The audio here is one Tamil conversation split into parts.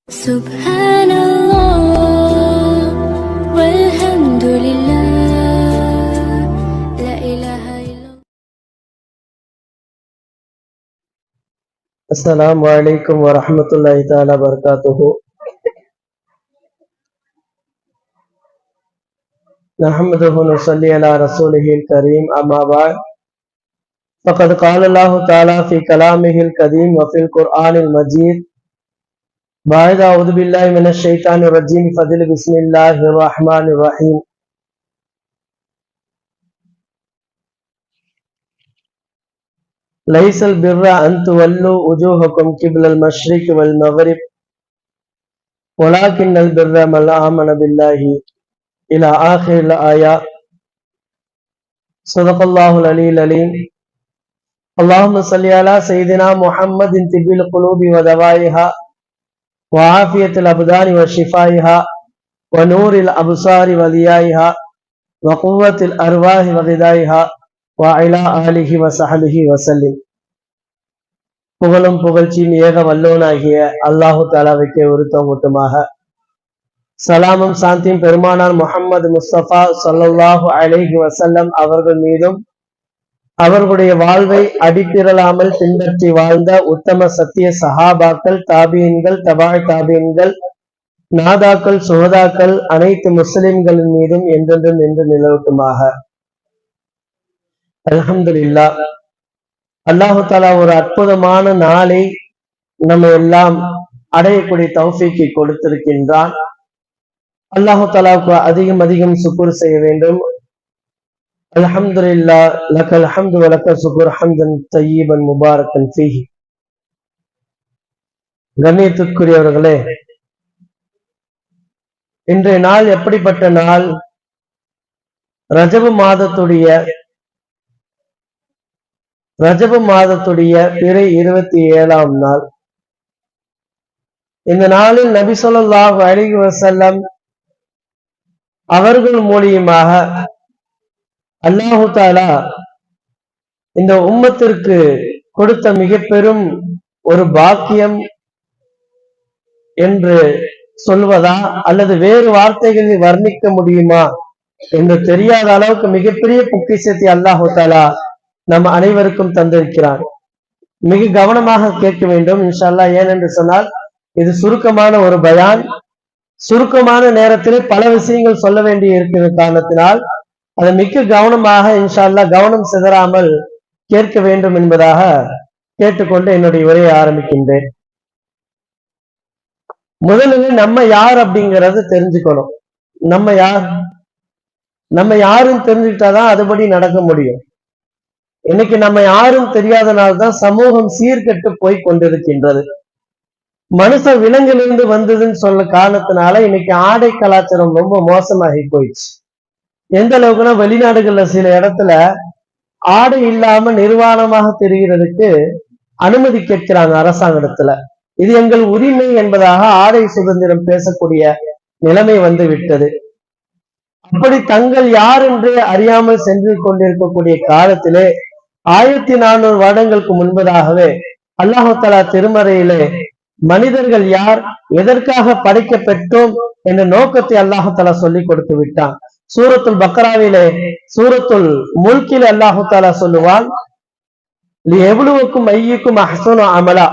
سبحان الله والحمد لله لا إله إلا الله. السلام عليكم ورحمة الله تعالى وبركاته. نحمده ونصلي على رسوله الكريم. أما بعد فقد قال الله تعالى في كلامه القديم وفي القرآن المجيد بعد أعوذ بالله من الشيطان الرجيم فضل بسم الله الرحمن الرحيم. ليس البر أن تولوا وجوهكم قبل المشرق والمغرب ولكن البر من آمن بالله إلى آخر الآية. صدق الله العلي العليم. اللهم صل على سيدنا محمد طب القلوب ودوائها وعافية الأبدان وشفائها ونور الأبصار وضيائها وقوة الأرواح وغذائها وعلى آله وصحبه وسلم. புகழும் புகழ்ச்சியும் ஏக வல்லோனாகிய அல்லாஹு தாலாவுக்கே உரித்தம் மட்டுமாக, சலாமும் சாந்தியும் பெருமானார் முஹம்மது முஸ்தபா ஸல்லல்லாஹு அலைஹி வஸல்லம் அவர்கள் மீதும் அவர்களுடைய வாழ்வை அடிப்பிரலாமல் பின்பற்றி வாழ்ந்த உத்தம சத்திய சஹாபாக்கள், தாபியன்கள், தபாய் தாபியன்கள், நாதாக்கள், சுஹதாக்கள், அனைத்து முஸ்லிம்களின் மீதும் என்றென்றும் நின்று நிலவட்டுமாக. அல்ஹம்துலில்லாஹ். அல்லாஹு தாலா ஒரு அற்புதமான நாளை நம்ம எல்லாம் அடையக்கூடிய தௌஃபீக்கை கொடுத்திருக்கின்றான். அல்லாஹு தாலாவுக்கு அதிகம் அதிகம் சுக்குர் செய்ய வேண்டும். அல்ஹம்துலில்லாஹ், லக்கல் ஹம்து வ லக்க சுக்குர் ஹம்தன் தய்யிபன் முபாரக்கன் ஃபீஹி. கண்ணியத்திற்குரியவர்களே, இன்றைய நாள் எப்படிப்பட்ட நாள்? ரஜபு மாதத்துடைய பிறை 27ஆம் நாள். இந்த நாளில் நபி ஸல்லல்லாஹு அலைஹி வஸல்லம் அவர்கள் மூலியமாக அல்லாஹு தாலா இந்த உம்மத்திற்கு கொடுத்த மிக பெரும் ஒரு பாக்கியம் என்று சொல்வதா அல்லது வேறு வார்த்தைகளில் வர்ணிக்க முடியுமா என்று தெரியாத அளவுக்கு மிகப்பெரிய பொக்கிஷத்தை அல்லாஹு தாலா நம் அனைவருக்கும் தந்திருக்கிறார். மிக கவனமாக கேட்க வேண்டும் இன்ஷா அல்லாஹ். ஏனென்று சொன்னால் இது சுருக்கமான ஒரு பயான். சுருக்கமான நேரத்தில் பல விஷயங்கள் சொல்ல வேண்டி இருக்கிற காரணத்தினால் அதை மிக கவனமாக இன்ஷா அல்லாஹ் கவனம் சிதறாமல் கேட்க வேண்டும் என்பதாக கேட்டுக்கொண்டு என்னுடைய உரையை ஆரம்பிக்கின்றேன். முதலில் நம்ம யார் அப்படிங்கிறது தெரிஞ்சுக்கணும். நம்ம யாருன்னு தெரிஞ்சுக்கிட்டாதான் அதுபடி நடக்க முடியும். இன்னைக்கு நம்ம யாரும் தெரியாதனால்தான் சமூகம் சீர்கெட்டு போய் கொண்டிருக்கின்றது. மனுஷ விலங்கிலிருந்து வந்ததுன்னு சொல்ல காரணத்தினால இன்னைக்கு ஆடை கலாச்சாரம் ரொம்ப மோசமாகி போயிடுச்சு. எந்த அளவுக்குன்னா, வெளிநாடுகள்ல சில இடத்துல ஆடை இல்லாம நிர்வாணமாக தெரிகிறதுக்கு அனுமதி கேட்கிறாங்க அரசாங்கத்துல. இது எங்கள் உரிமை என்பதாக ஆடை சுதந்திரம் பேசக்கூடிய நிலைமை வந்து விட்டது. அப்படி தங்கள் யார் என்று அறியாமல் சென்று கொண்டிருக்கக்கூடிய காலத்திலே 1400 வருடங்களுக்கு முன்பதாகவே அல்லாஹு தஆலா திருமறையிலே மனிதர்கள் யார், எதற்காக படைக்கப்பட்டோம் என்ற நோக்கத்தை அல்லாஹு தஆலா சொல்லி கொடுத்து விட்டான். சூரத்துல் பக்ராவிலே, சூரத்துல் முல்கிலே அல்லாஹு தஆலா சொல்லுவான், லியப்லுவக்கும் அய்யுக்கும் அஹ்ஸனு அமலா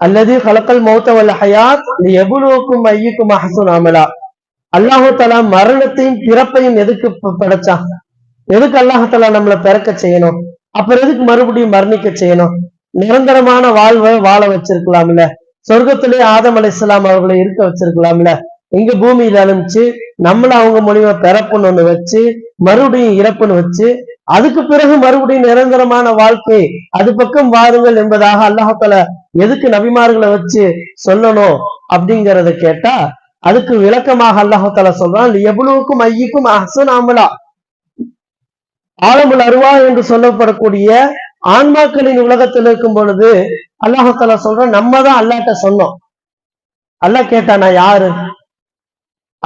அல்லதி கலக்கல் மௌத வல் ஹயாத் லியப்லுவக்கும் அய்யுக்கும் அஹ்ஸனு அமலா. அல்லாஹு தஆலா மரணத்தையும் பிறப்பையும் எதுக்கு படைச்சான்? எதுக்கு அல்லாஹு தஆலா நம்மளை பிறக்க செய்யணும்? அப்புறம் எதுக்கு மறுபடியும் மரணிக்க செய்யணும்? நிரந்தரமான வாழ்வை வாழ வச்சிருக்கலாம்ல. சொர்க்கத்திலே ஆதம் அலைஹிஸ்ஸலாம் அவர்களை இருக்க வச்சிருக்கலாம்ல. இங்க பூமியில அனுப்பிச்சு நம்மள அவங்க மூலியமா பிறப்புன்னு ஒண்ணு வச்சு மறுபடியும் இறப்புன்னு வச்சு அதுக்கு பிறகு மறுபடியும் நிரந்தரமான வாழ்க்கை அது பக்கம் வாருங்கள் என்பதாக அல்லாஹு தஆலா எதுக்கு நபிமார்களை வச்சு சொல்லணும் அப்படிங்கறத கேட்டா அதுக்கு விளக்கமாக அல்லாஹு தஆலா சொல்றான், லியப்லுவக்கும் அய்யுக்கும் அஹ்ஸனு அமலா. ஆலமுல் அர்வாஹ் என்று சொல்லப்படக்கூடிய ஆன்மாக்களின் உலகத்தில் இருக்கும் பொழுது அல்லாஹு தஆலா சொல்றான், நம்ம தான் அல்லாஹ்ட்ட சொன்னோம். அல்லாஹ் கேட்டா, நான் யாரு?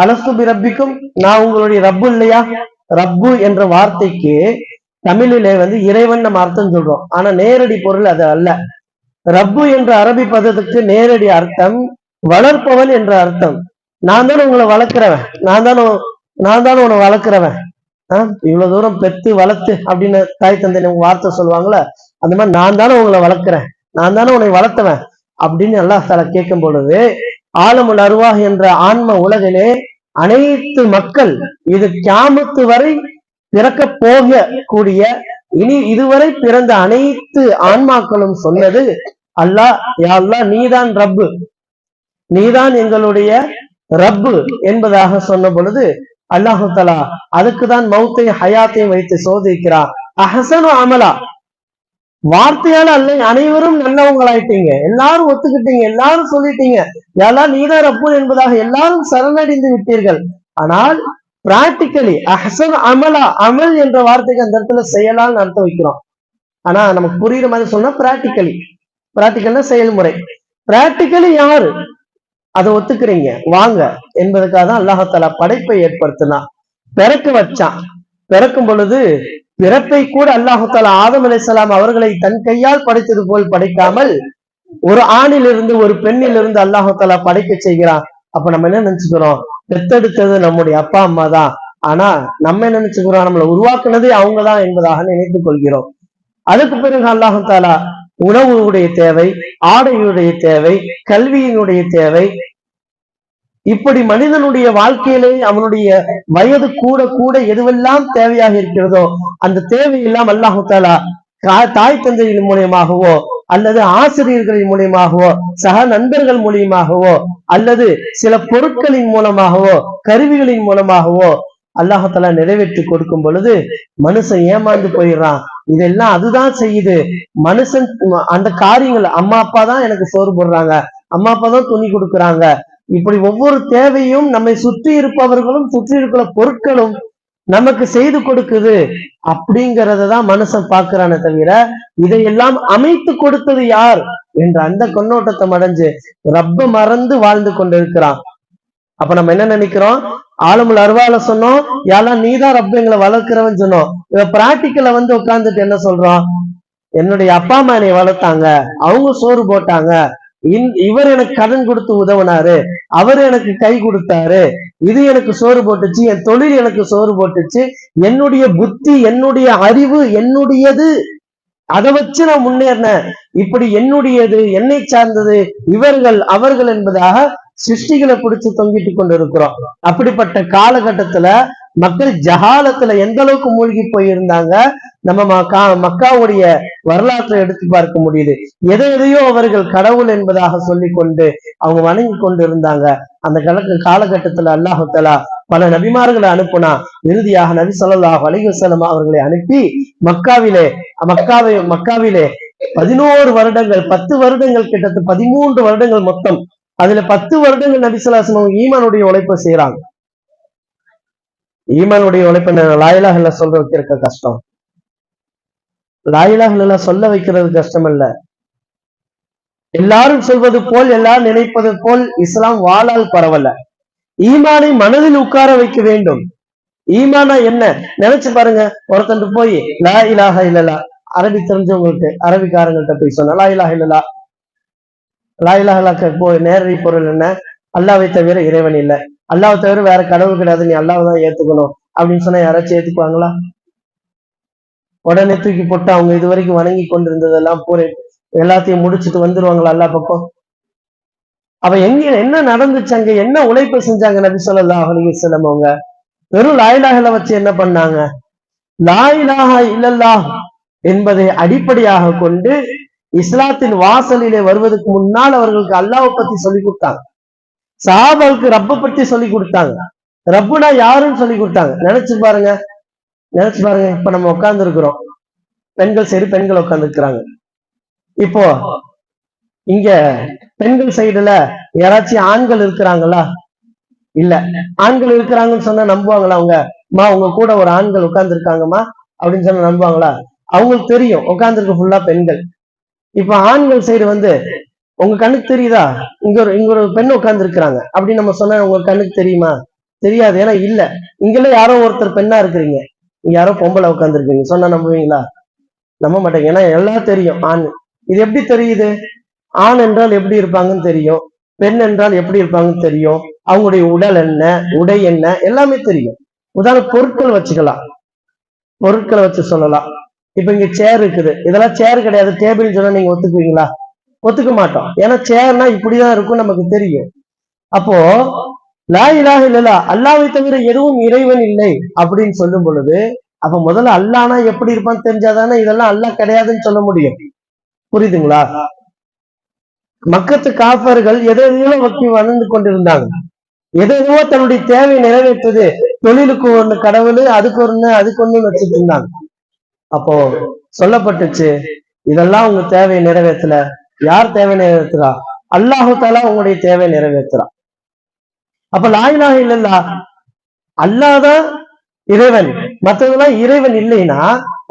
அலஸ்து பி ரப்பிக்கும், நான் உங்களுடைய ரப்பு இல்லையா? ரப்பு என்ற வார்த்தைக்கு தமிழிலே வந்து இறைவன் நம்ம அர்த்தம் சொல்றோம். ஆனா நேரடி பொருள் அது அல்ல. ரப்பு என்ற அரபி பதத்துக்கு நேரடி அர்த்தம் வளர்ப்பவன் என்ற அர்த்தம். நான் தானே உங்களை வளர்க்கிறவன், நான் தானே உன்னை வளர்க்கிறவன். இவ்வளவு தூரம் பெத்து வளர்த்து அப்படின்னு தாய் தந்தை வார்த்தை சொல்லுவாங்களே, அந்த மாதிரி நான் தானே உங்களை வளர்க்கிறேன், நான் தானே உன்னை வளர்த்தவன் அப்படின்னு அல்லாஹ் தஆலா கேட்கும் பொழுது, ஆலமுல் அர்வாஹ் என்ற ஆன்ம உலகிலே அனைத்து மக்கள் இது கியாமத்து வரை பிறக்க போக கூடிய இனி இதுவரை பிறந்த அனைத்து ஆன்மாக்களும் சொன்னது, அல்லாஹ் யா அல்லாஹ் நீதான் ரப்பு, நீதான் எங்களுடைய ரப்பு என்பதாக சொன்ன பொழுது அல்லாஹு தஆலா அதுக்குதான் மௌத்தை ஹயாத்தையும் வைத்து சோதிக்கிறார். அஹ்ஸனு அமலா, வார்த்தையால அல்ல, அனைவரும் நல்லவங்களாயிட்டீங்க, எல்லாரும் ஒத்துக்கிட்டீங்க, எல்லாரும் சொல்லிட்டீங்க யா அல்லாஹ் நீதான் ரப்பு என்பதாக எல்லாரும் சரணடைந்து விட்டீர்கள். ஆனால் பிராக்டிக்கலி அஹ்ஸன் அமலா, அமல் என்ற வார்த்தைக்கு அந்த இடத்துல செயலால் அர்த்தம் வைக்கிறோம். ஆனா நமக்கு புரியுற மாதிரி சொன்னா பிராக்டிக்கல்னா செயல்முறை. பிராக்டிக்கலி யாரு அதை ஒத்துக்கிறீங்க வாங்க என்பதுக்காக தான் அல்லாஹ் தஆலா படைப்பை ஏற்படுத்தினான், பிறக்க வச்சான். பிறக்கும் பொழுது பிறப்பை கூட அல்லாஹ் தஆலா ஆதம் அலைஹிஸ்ஸலாம் அவர்களை தன் கையால் படைத்தது போல் படைக்காமல் ஒரு ஆணிலிருந்து ஒரு பெண்ணிலிருந்து அல்லாஹ் தஆலா படைக்க செய்கிறான். அப்ப நம்ம என்ன நினைச்சுக்கிறோம், பெத்தெடுத்தது நம்முடைய அப்பா அம்மா தான், ஆனா நம்ம என்ன நினைச்சுக்கிறோம், நம்மளை உருவாக்குனதே அவங்கதான் என்பதாக நினைத்துக் கொள்கிறோம். அதுக்கு பிறகு அல்லாஹ் தஆலா உணவுடைய தேவை, ஆடையுடைய தேவை, கல்வியினுடைய தேவை, இப்படி மனிதனுடைய வாழ்க்கையிலே அவனுடைய வயது கூட கூட எதுவெல்லாம் தேவையாக இருக்கிறதோ அந்த தேவையெல்லாம் அல்லாஹ் தஆலா தாய் தந்தையின் மூலியமாகவோ அல்லது ஆசிரியர்களின் மூலியமாகவோ சக நண்பர்கள் மூலியமாகவோ அல்லது சில பொருட்களின் மூலமாகவோ கருவிகளின் மூலமாகவோ அல்லாஹ் தஆலா நிறைவேற்றி கொடுக்கும் பொழுது மனுஷன் ஏமாந்து போயிடுறான். இதெல்லாம் அதுதான் செய்யுது. மனுஷன் அந்த காரியங்கள், அம்மா அப்பா தான் எனக்கு சோறு போடுறாங்க, அம்மா அப்பா தான் துணி கொடுக்குறாங்க, இப்படி ஒவ்வொரு தேவையும் நம்மை சுற்றி இருப்பவர்களும் சுற்றி இருக்கிற பொருட்களும் நமக்கு செய்து கொடுக்குது அப்படிங்கறதான் மனுஷன் பார்க்கிறானே தவிர இதையெல்லாம் அமைத்து கொடுத்தது யார் என்ற அந்த கண்ணோட்டத்தை அடைஞ்சு ரப்ப மறந்து வாழ்ந்து கொண்டிருக்கிறான். அப்ப நம்ம என்ன நினைக்கிறோம், ஆலமுல் அர்வால சொன்னோம் யாரெல்லாம் நீதான் ரப்ப எங்களை வளர்க்கிறவன்னு சொன்னோம். இவ பிராக்டிக்கல வந்து உட்கார்ந்துட்டு என்ன சொல்றோம், என்னுடைய அப்பா அம்மா என்னை வளர்த்தாங்க, அவங்க சோறு போட்டாங்க, இவர் எனக்கு கடன் கொடுத்து உதவினாரு, அவர் எனக்கு கை கொடுத்தாரு, இது எனக்கு சோறு போட்டுச்சு, என் தொழில் எனக்கு சோறு போட்டுச்சு, என்னுடைய புத்தி என்னுடைய அறிவு என்னுடையது, அதை வச்சு நான் முன்னேறினேன், இப்படி என்னுடையது என்னை சார்ந்தது இவர்கள் அவர்கள் என்பதாக சிருஷ்டிகளை பிடிச்சு தொங்கிட்டு கொண்டு இருக்கிறோம். அப்படிப்பட்ட காலகட்டத்துல மக்கள் ஜஹாலத்துல எந்த அளவுக்கு மூழ்கி போயிருந்தாங்க நம்ம மக்காவுடைய வரலாற்றை எடுத்து பார்க்க முடியுது. எதையோ அவர்கள் கடவுள் என்பதாக சொல்லி கொண்டு அவங்க வணங்கி கொண்டு இருந்தாங்க. அந்த காலகட்டத்துல அல்லாஹ் தஆலா பல நபிமார்களை அனுப்புனா, இறுதியாக நபி ஸல்லல்லாஹு அலைஹி வஸல்லம் அவர்களை அனுப்பி மக்காவிலே 11 வருடங்கள் 10 வருடங்கள் கிட்டத்தட்ட 13 வருடங்கள் மொத்தம், அதுல 10 வருடங்கள் நபி ஸல்லல்லாஹு அலைஹி வஸல்லம் ஈமானுடைய உழைப்பை செய்யறாங்க. ஈமானுடைய உழைப்பை லா இலாஹ இல்லல்லாஹ் சொல்ல வைக்கிற கஷ்டம், லா இலாஹ இல்லல்லாஹ் சொல்ல வைக்கிறது கஷ்டம் அல்ல. எல்லாரும் சொல்வது போல் எல்லாரும் நினைப்பது போல் இஸ்லாம் வாளால் பரவல. ஈமானை மனதில் உட்கார வைக்க வேண்டும். ஈமானா என்ன நினைச்சு பாருங்க. ஒருத்தன் போய் லா இலாஹ இல்லல்லாஹ், அரபி தெரிஞ்சவங்களுக்கு அரபிக்காரங்கள்ட்ட போய் சொன்ன லா இலாஹ இல்லல்லாஹ், லா இலாஹ இல்லல்லாஹ் போய் நேரடி பொருள் என்ன, அல்லாஹ்வை தவிர இறைவன் இல்லை, அல்லாஹ்வை தவிர வேற கடவுள் கிடையாது, நீ அல்லாஹ் தான் ஏத்துக்கணும் அப்படின்னு சொன்னா யாராச்சும் ஏத்துக்குவாங்களா? உடனே தூக்கி போட்டு அவங்க இது வரைக்கும் வணங்கி கொண்டிருந்ததெல்லாம் பூரே எல்லாத்தையும் முடிச்சுட்டு வந்துருவாங்களா அல்லாஹ் பக்கம்? அவ என்ன நடந்துச்சு, அங்க என்ன உழைப்பு செஞ்சாங்க நபி ஸல்லல்லாஹு அலைஹி வஸல்லம்? அவங்க வெறும் லா இலாஹ இல்லல்லாஹ் வச்சு என்ன பண்ணாங்க? லா இலாஹ இல்லல்லாஹ் என்பதை அடிப்படையாக கொண்டு இஸ்லாத்தின் வாசலிலே வருவதற்கு முன்னால் அவர்களுக்கு அல்லாஹ்வை பத்தி சொல்லி கொடுத்தாங்க. சஹாபாவுக்கு ரப்ப பத்தி சொல்லி கொடுத்தாங்க. ரப்புனா யாருன்னு சொல்லி கொடுத்தாங்க. நினைச்சு பாருங்க. இப்ப நம்ம உட்கார்ந்து இருக்கிறோம், பெண்கள் சரி பெண்கள் உட்கார்ந்து இருக்கிறாங்க. இப்போ இங்க பெண்கள் சைடுல யாராச்சும் ஆண்கள் இருக்கிறாங்களா? இல்ல. ஆண்கள் இருக்கிறாங்கன்னு சொன்னா நம்புவாங்களா? உங்க கூட ஒரு ஆண்கள் உட்கார்ந்து இருக்காங்கம்மா அப்படின்னு சொன்னா நம்புவாங்களா? அவங்களுக்கு தெரியும் உட்கார்ந்துருக்க ஃபுல்லா பெண்கள். இப்ப ஆண்கள் சைடு வந்து உங்க கண்ணுக்கு தெரியுதா இங்க ஒரு பெண் உட்கார்ந்து இருக்கிறாங்க அப்படின்னு நம்ம சொன்னா உங்க கண்ணுக்கு தெரியுமா? தெரியாது. ஏன்னா இல்ல, இங்கெல்லாம் யாரோ ஒருத்தர் பெண்ணா இருக்கிறீங்க, இங்க யாரோ பொம்பளை உட்கார்ந்து இருக்கீங்க சொன்னா நம்புவீங்களா? நம்ப மாட்டேங்க. ஏன்னா எல்லாம் தெரியும் ஆண். இது எப்படி தெரியுது? ஆண் என்றால் எப்படி இருப்பாங்கன்னு தெரியும், பெண் என்றால் எப்படி இருப்பாங்கன்னு தெரியும், அவங்களுடைய உடல் என்ன, உடை என்ன, எல்லாமே தெரியும். உதாரண பொருட்கள் வச்சுக்கலாம், பொருட்களை வச்சு சொல்லலாம். இப்ப இங்க சேர் இருக்குது, இதெல்லாம் சேர் கிடையாது, டேபிள் சொன்னா நீங்க ஒத்துக்குவீங்களா? ஒத்துக்க மாட்டோம். ஏன்னா சேர்னா இப்படிதான் இருக்கும் நமக்கு தெரியும். அப்போ லா இலாஹ இல்லல்லாஹ், அல்லாஹ்வை தவிர எதுவும் இறைவன் இல்லை அப்படின்னு சொல்லும் பொழுது, அப்ப முதல்ல அல்லாஹ்னா எப்படி இருப்பான்னு தெரிஞ்சாதானே இதெல்லாம் அல்லாஹ் கிடையாதுன்னு சொல்ல முடியும். புரியுதுங்களா? மக்கத்து காப்பர்கள் எதையோ வக்கி வளர்ந்து கொண்டிருந்தாங்க, எதையோ தன்னுடைய தேவையை நிறைவேற்றுது. தொழிலுக்கு ஒண்ணு கடவுள், அதுக்கு ஒண்ணு வச்சுட்டு இருந்தாங்க. அப்போ சொல்லப்பட்டுச்சு, இதெல்லாம் உங்க தேவையை நிறைவேற்றல. யார் தேவை நிறைவேற்றுறா? அல்லாஹு தாலா உங்களுடைய தேவை நிறைவேற்றுறா. அப்ப லா இலாஹ இல்லல்லாஹ், அல்லாஹ்தான் இறைவன், மற்றதெல்லாம் இறைவன் இல்லைன்னா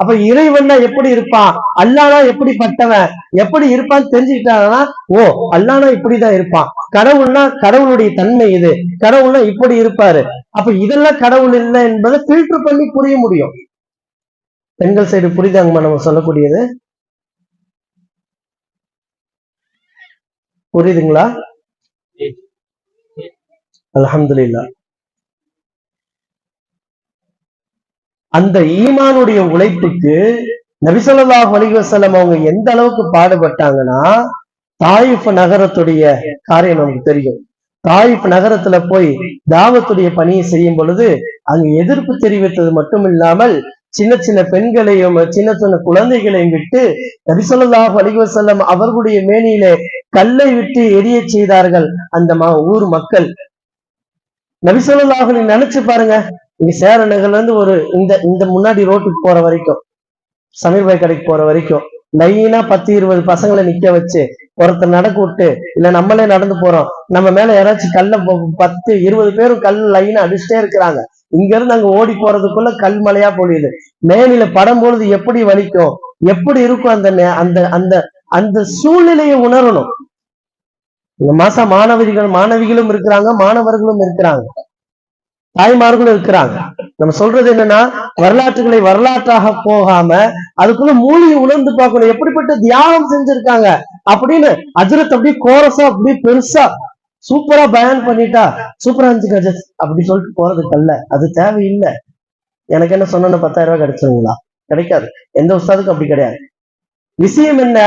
அப்ப இறைவன்னா எப்படி இருப்பான், அல்லாஹ்னா எப்படிப்பட்டவன், எப்படி இருப்பான்னு தெரிஞ்சுக்கிட்டாங்கன்னா, ஓ அல்லாஹ்னா இப்படிதான் இருப்பான், கடவுள்னா கடவுளுடைய தன்மை இது, கடவுள்னா இப்படி இருப்பாரு, அப்ப இதெல்லாம் கடவுள் இல்லை என்பதை ஃபில்டர் பண்ணி புரிய முடியும். பெண்கள் சைடு புரியுதாங்கம்மா நம்ம சொல்லக்கூடியது? புரியுதுங்களா? அல்ஹம்துலில்லாஹ். அந்த ஈமானுடைய உழைப்புக்கு நபி ஸல்லல்லாஹு அலைஹி வஸல்லம் அவங்க எந்த அளவுக்கு பாடுபட்டாங்கன்னா, தாயிஃப் நகரத்துடைய காரியம் நமக்கு தெரியும். தாயிஃப் நகரத்துல போய் தாவத்துடைய பணியை செய்யும் பொழுது அங்கு எதிர்ப்பு தெரிவித்தது மட்டும் இல்லாமல் சின்ன சின்ன பெண்களையும் சின்ன சின்ன குழந்தைகளையும் விட்டு நபி ஸல்லல்லாஹு அலைஹி வஸல்லம் அவர்களுடைய மேனியிலே கல்லை விட்டு எரிய செய்தார்கள் அந்த ஊர் மக்கள். நபி ஸல்லல்லாஹு அலைஹி நினைச்சு பாருங்க, இங்க சேர நகர்ல இருந்து ஒரு இந்த இந்த முன்னாடி ரோட்டுக்கு போற வரைக்கும், சமீர் பாய் கடைக்கு போற வரைக்கும் லைனா 10-20 பசங்களை நிக்க வச்சு ஒருத்தர் நடக்க விட்டு, இல்ல நம்மளே நடந்து போறோம், நம்ம மேல யாராச்சும் கல்ல 10-20 பேரும் கல் லைனா அடிச்சுட்டே இருக்கிறாங்க. இங்க இருந்து அங்க ஓடி போறதுக்குள்ள கல் மலையா பொழியுது. மேனில படம் பொழுது எப்படி வலிக்கும், எப்படி இருக்கும் அந்த அந்த அந்த அந்த சூழ்நிலையை உணரணும். இந்த மாசம் மாணவிகளும் இருக்கிறாங்க, மாணவர்களும் இருக்கிறாங்க, தாய்மார்களும் இருக்கிறாங்க. நம்ம சொல்றது என்னன்னா, வரலாற்றுகளை வரலாற்றாக போகாம அதுக்குள்ள மூலிகை உணர்ந்து பார்க்கணும், எப்படிப்பட்ட தியாகம் செஞ்சிருக்காங்க அப்படின்னு. ஹஜ்ரத் அப்படியே கோரஸா அப்படியே பெருசா சூப்பரா பயான் பண்ணிட்டா சூப்பரா இருந்துச்சு ஹஜ்ரத் அப்படி சொல்லிட்டு போறதுக்கு அல்ல, அது தேவையில்லை. எனக்கு என்ன சொன்ன 10,000 ரூபாய் கிடைச்சிருங்களா? கிடைக்காது. எந்த உஸ்தாதுக்கும் அப்படி கிடையாது. விஷயம் என்ன,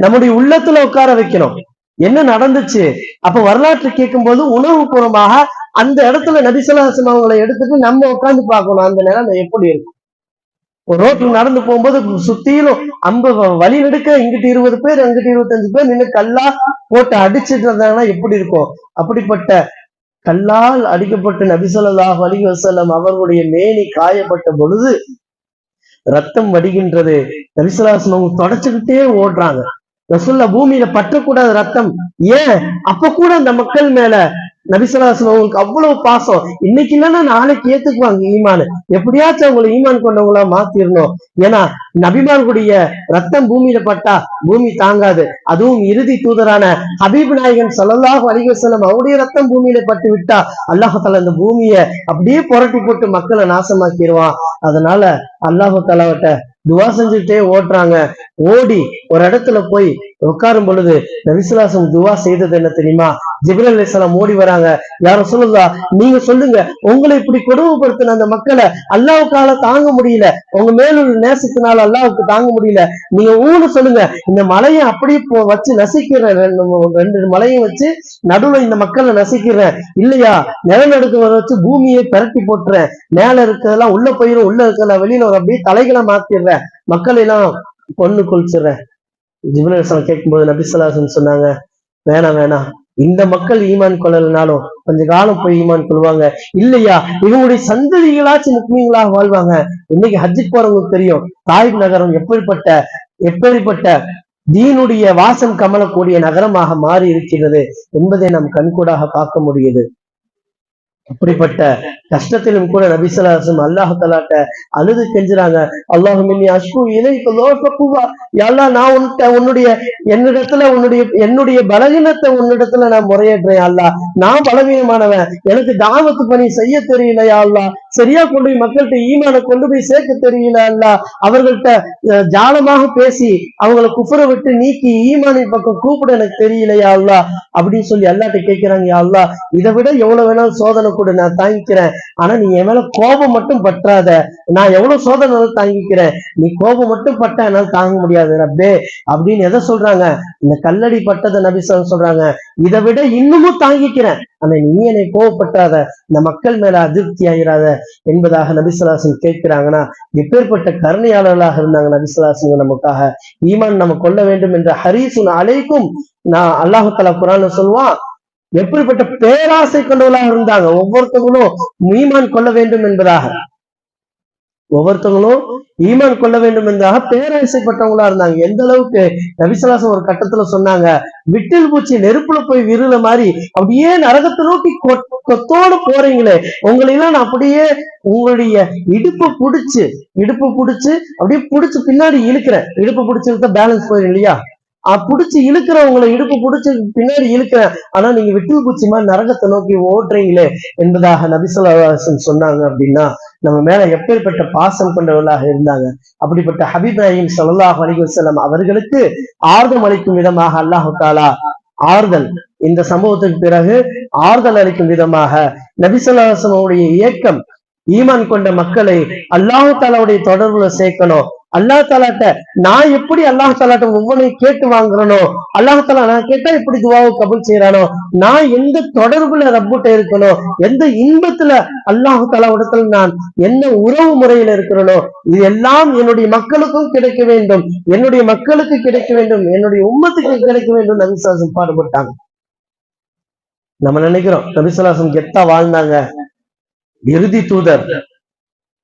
நம்முடைய உள்ளத்துல உட்கார வைக்கணும். என்ன நடந்துச்சு? அப்ப வரலாற்று கேட்கும் போது உணர்வு பூர்வமாக அந்த இடத்துல நபி ஸல்லல்லாஹு அலைஹி வஸல்லம் அவங்களை எடுத்துட்டு நம்ம உட்கார்ந்து பார்க்கணும், அந்த நிலைமை எப்படி இருக்கும். ஒரு ரோட்ல நடந்து போகும்போது சுத்திலும் வழி நெடுக்க இங்கிட்டு 20 பேர் அங்கிட்டு 25 பேர் நின்று கல்லா போட்டு அடிச்சுட்டு இருந்தாங்கன்னா எப்படி இருக்கும். அப்படிப்பட்ட கல்லால் அடிக்கப்பட்டு நபி ஸல்லல்லாஹு அலைஹி வஸல்லம் அவர்களுடைய மேனி காயப்பட்ட பொழுது ரத்தம் வடிகின்றது. நபி ஸல்லல்லாஹு அலைஹி வஸல்லம் தொடச்சுக்கிட்டே ஓடுறாங்க. ரசூலுல்லாஹ் பூமியில பற்றக்கூடாத ரத்தம். ஏன்? அப்ப கூட அந்த மக்கள் மேல நபி ஸல்லல்லாஹு அலைஹி வஸல்லம் அவ்வளவு பாசம். இன்னைக்கு இல்லைன்னா நாளைக்கு ஏத்துக்குவாங்க ஈமான், எப்படியாச்சும் அவங்களை ஈமான் கொண்டவங்களா மாத்திரணும். ஏன்னா நபிமார்களுடைய ரத்தம் பூமியில பட்டா பூமி தாங்காது. அதுவும் இறுதி தூதரான ஹபீப் நாயகன் ஸல்லல்லாஹு அலைஹி வஸல்லம் அவருடைய ரத்தம் பூமியில பட்டு விட்டா அல்லாஹ் தஆலா இந்த பூமியை அப்படியே புரட்டி போட்டு மக்களை நாசமாக்கிடுவான். அதனால அல்லாஹ் தஆலாட்ட துவா செஞ்சுட்டே ஓட்டுறாங்க. ஓடி ஒரு இடத்துல போய் உட்காரும் பொழுது நபி ஸல்லல்லாஹு அலைஹி வஸல்லம் துவா செய்தது என்ன தெரியுமா? ஜிப்ரீல் அலைஹிஸ்ஸலாம் ஓடி வராங்க. யா ரசூலுல்லாஹ், நீங்க சொல்லுங்க, உங்களை இப்படி கொடுமைப்படுத்தின அந்த மக்களை அல்லாஹ்வுக்கால தாங்க முடியல, உங்க மேலுள்ள நேசத்தினால அல்லாஹ்வுக்கு தாங்க முடியல, நீங்க ஊன்னு சொல்லுங்க, இந்த மலையை அப்படியே வச்சு நசிக்கிறேன், ரெண்டு மலையும் வச்சு நடுவுல இந்த மக்களை நசிக்கிறேன், இல்லையா நிலநடுக்க வச்சு பூமியை பிரட்டி போட்டுறேன், மேல இருக்கிறதெல்லாம் உள்ள போயிடும், உள்ள இருக்கிறதெல்லாம் வெளியில ஒரு அப்படியே தலைகளை மாத்திடுறேன், மக்களை எல்லாம் பொண்ணு குளிச்சிடுறேன். ஜிப்ரீல் அலைஹிஸ்ஸலாம் கேட்கும்போது நபி ஸல்லல்லாஹு அலைஹி வஸல்லம் சொன்னாங்க, வேணாம், இந்த மக்கள் ஈமான் கொள்ளலனாலும் கொஞ்ச காலம் போய் ஈமான் கொள்வாங்க, இல்லையா இவங்களுடைய சந்ததிகளாச்சும் முஸ்லிம்களாக வாழ்வாங்க. இன்னைக்கு ஹஜ்ஜுக்கு போறவங்களுக்கு தெரியும் தாயிப் நகரம் எப்படிப்பட்ட தீனுடைய வாசம் கமலக்கூடிய நகரமாக மாறி இருக்கிறது என்பதை நாம் கண்கூடாக பார்க்க முடியுது. அப்படிப்பட்ட கஷ்டத்திலும் கூட நபி ஸல்லல்லாஹு அலைஹி வஸல்லம் அல்லாஹ் தஆலாட்ட அழுது கெஞ்சுறாங்க. அல்லாஹும்மி அஷ்கு இலைக லோஃப குவா, யா அல்லாஹ் நான் என்னுடைய பலவீனத்தை உன்னிடத்துல நான் முறையேற்றேன். அல்லாஹ் நான் பலவீனமானவன், எனக்கு தாவத்து பணி செய்ய தெரியல, யா அல்லாஹ் சரியா கொண்டு போய் மக்கள்கிட்ட ஈமான கொண்டு போய் சேர்க்க தெரியல அல்ல, அவர்கள்ட்ட ஜாலமாக பேசி அவங்கள குஃபரை விட்டு நீக்கி ஈமானின் பக்கம் கூப்பிட எனக்கு தெரியலையா அல்லா அப்படின்னு சொல்லி அல்லாட்ட கேட்கிறாங்க. யா அல்லா, இதை விட எவ்வளவு வேணாலும் சோதனை கூட நான் தாங்கிக்கிறேன், ஆனா நீ என் மேல கோபம் மட்டும் பற்றாத, நான் எவ்வளவு சோதனை தாங்கிக்கிறேன், நீ கோபம் மட்டும் பட்ட என்னால தாங்க முடியாது ரப்பே அப்படின்னு எதை சொல்றாங்க? இந்த கல்லடி பட்டதை நபி சொல்றாங்க, இதை விட இன்னமும் தாங்கிக்கிறேன், ஆனா நீ என்னை கோவப்பட்டாத, இந்த மக்கள் மேல அதிருப்தி ஆகிறாத என்பதாக நபிசுல்லாசன் கேட்கிறாங்கன்னா எப்பேற்பட்ட கருணையாளர்களாக இருந்தாங்க நபிசுல்லாசன். நமக்காக ஈமான் நம்ம கொள்ள வேண்டும் என்ற ஹரீசுன் அலைக்கும் நான் அல்லாஹு தஆலா குர்ஆன்ல சொல்வான், எப்படிப்பட்ட பேராசை கொண்டவர்களாக இருந்தாங்க. ஒவ்வொருத்தவங்களும் ஈமான் கொள்ள வேண்டும் என்பதாக, ஒவ்வொருத்தவங்களும் ஈமான் கொள்ள வேண்டும் என்பதாக பேராசைப்பட்டவங்களா இருந்தாங்க. எந்த அளவுக்கு நபிசுல்லாசன் ஒரு கட்டத்துல சொன்னாங்க, விட்டில் பூச்சி நெருப்புல போய் விருல மாதிரி அப்படியே நரகத்தை நோக்கி கொத்தோடு போறீங்களே, உங்களெல்லாம் நான் அப்படியே உங்களுடைய இடுப்பு பிடிச்சு அப்படியே பிடிச்சு பின்னாடி இழுக்கிறேன். இடுப்பு பிடிச்சிருக்க பேலன்ஸ் போயிடும் இல்லையா, புடிச்சு இழுக்கிறேன், உங்களை இடுப்பு பிடிச்சு பின்னாடி இழுக்கிறேன், ஆனா நீங்க விட்டில் பூச்சி மாதிரி நரகத்தை நோக்கி ஓடுறீங்களே என்பதாக நபிசுல்லாசன் சொன்னாங்க. அப்படின்னா நம்ம மேல எப்பேற்பட்ட பாசம் கொண்டவர்களாக இருந்தாங்க. அப்படிப்பட்ட ஹபீப் நாயகம் ஸல்லல்லாஹு அலைஹி வஸல்லம் அவர்களுக்கு ஆறுதல் அளிக்கும் விதமாக அல்லாஹு தஆலா ஆறுதல், இந்த சம்பவத்துக்கு பிறகு ஆறுதல் அளிக்கும் விதமாக நபி ஸல்லல்லாஹு அலைஹி வஸல்லம் இயக்கம் ஈமான் கொண்ட மக்களை அல்லாஹு தஆலாவுடைய தொடர்புல சேர்க்கணும். அல்லாஹ் தஆலாட்ட நான் எப்படி அல்லாஹ் தஆலாட்ட ஒவ்வொன்றையும் கேட்டு வாங்குறனோ, அல்லாஹ் தஆலா நான் கேட்டா எப்படி துவாவை கபூல் செய்யறானோ, நான் எந்த தொடர்புல ரப்புட்ட இருக்கணும், எந்த இன்பத்துல அல்லாஹ் தஆலாவிடத்துல நான் என்ன உறவு முறையில இருக்கிறனோ, இது எல்லாம் என்னுடைய மக்களுக்கும் கிடைக்க வேண்டும், என்னுடைய மக்களுக்கு கிடைக்க வேண்டும், என்னுடைய உம்மத்துக்கு கிடைக்க வேண்டும். நபி ஸல்லல்லாஹு அலைஹி வஸல்லம் பாடுபட்டாங்க. நம்ம நினைக்கிறோம் நபி ஸல்லல்லாஹு அலைஹி வஸல்லம் கெத்தா வாழ்ந்தாங்க, இறுதி தூதர்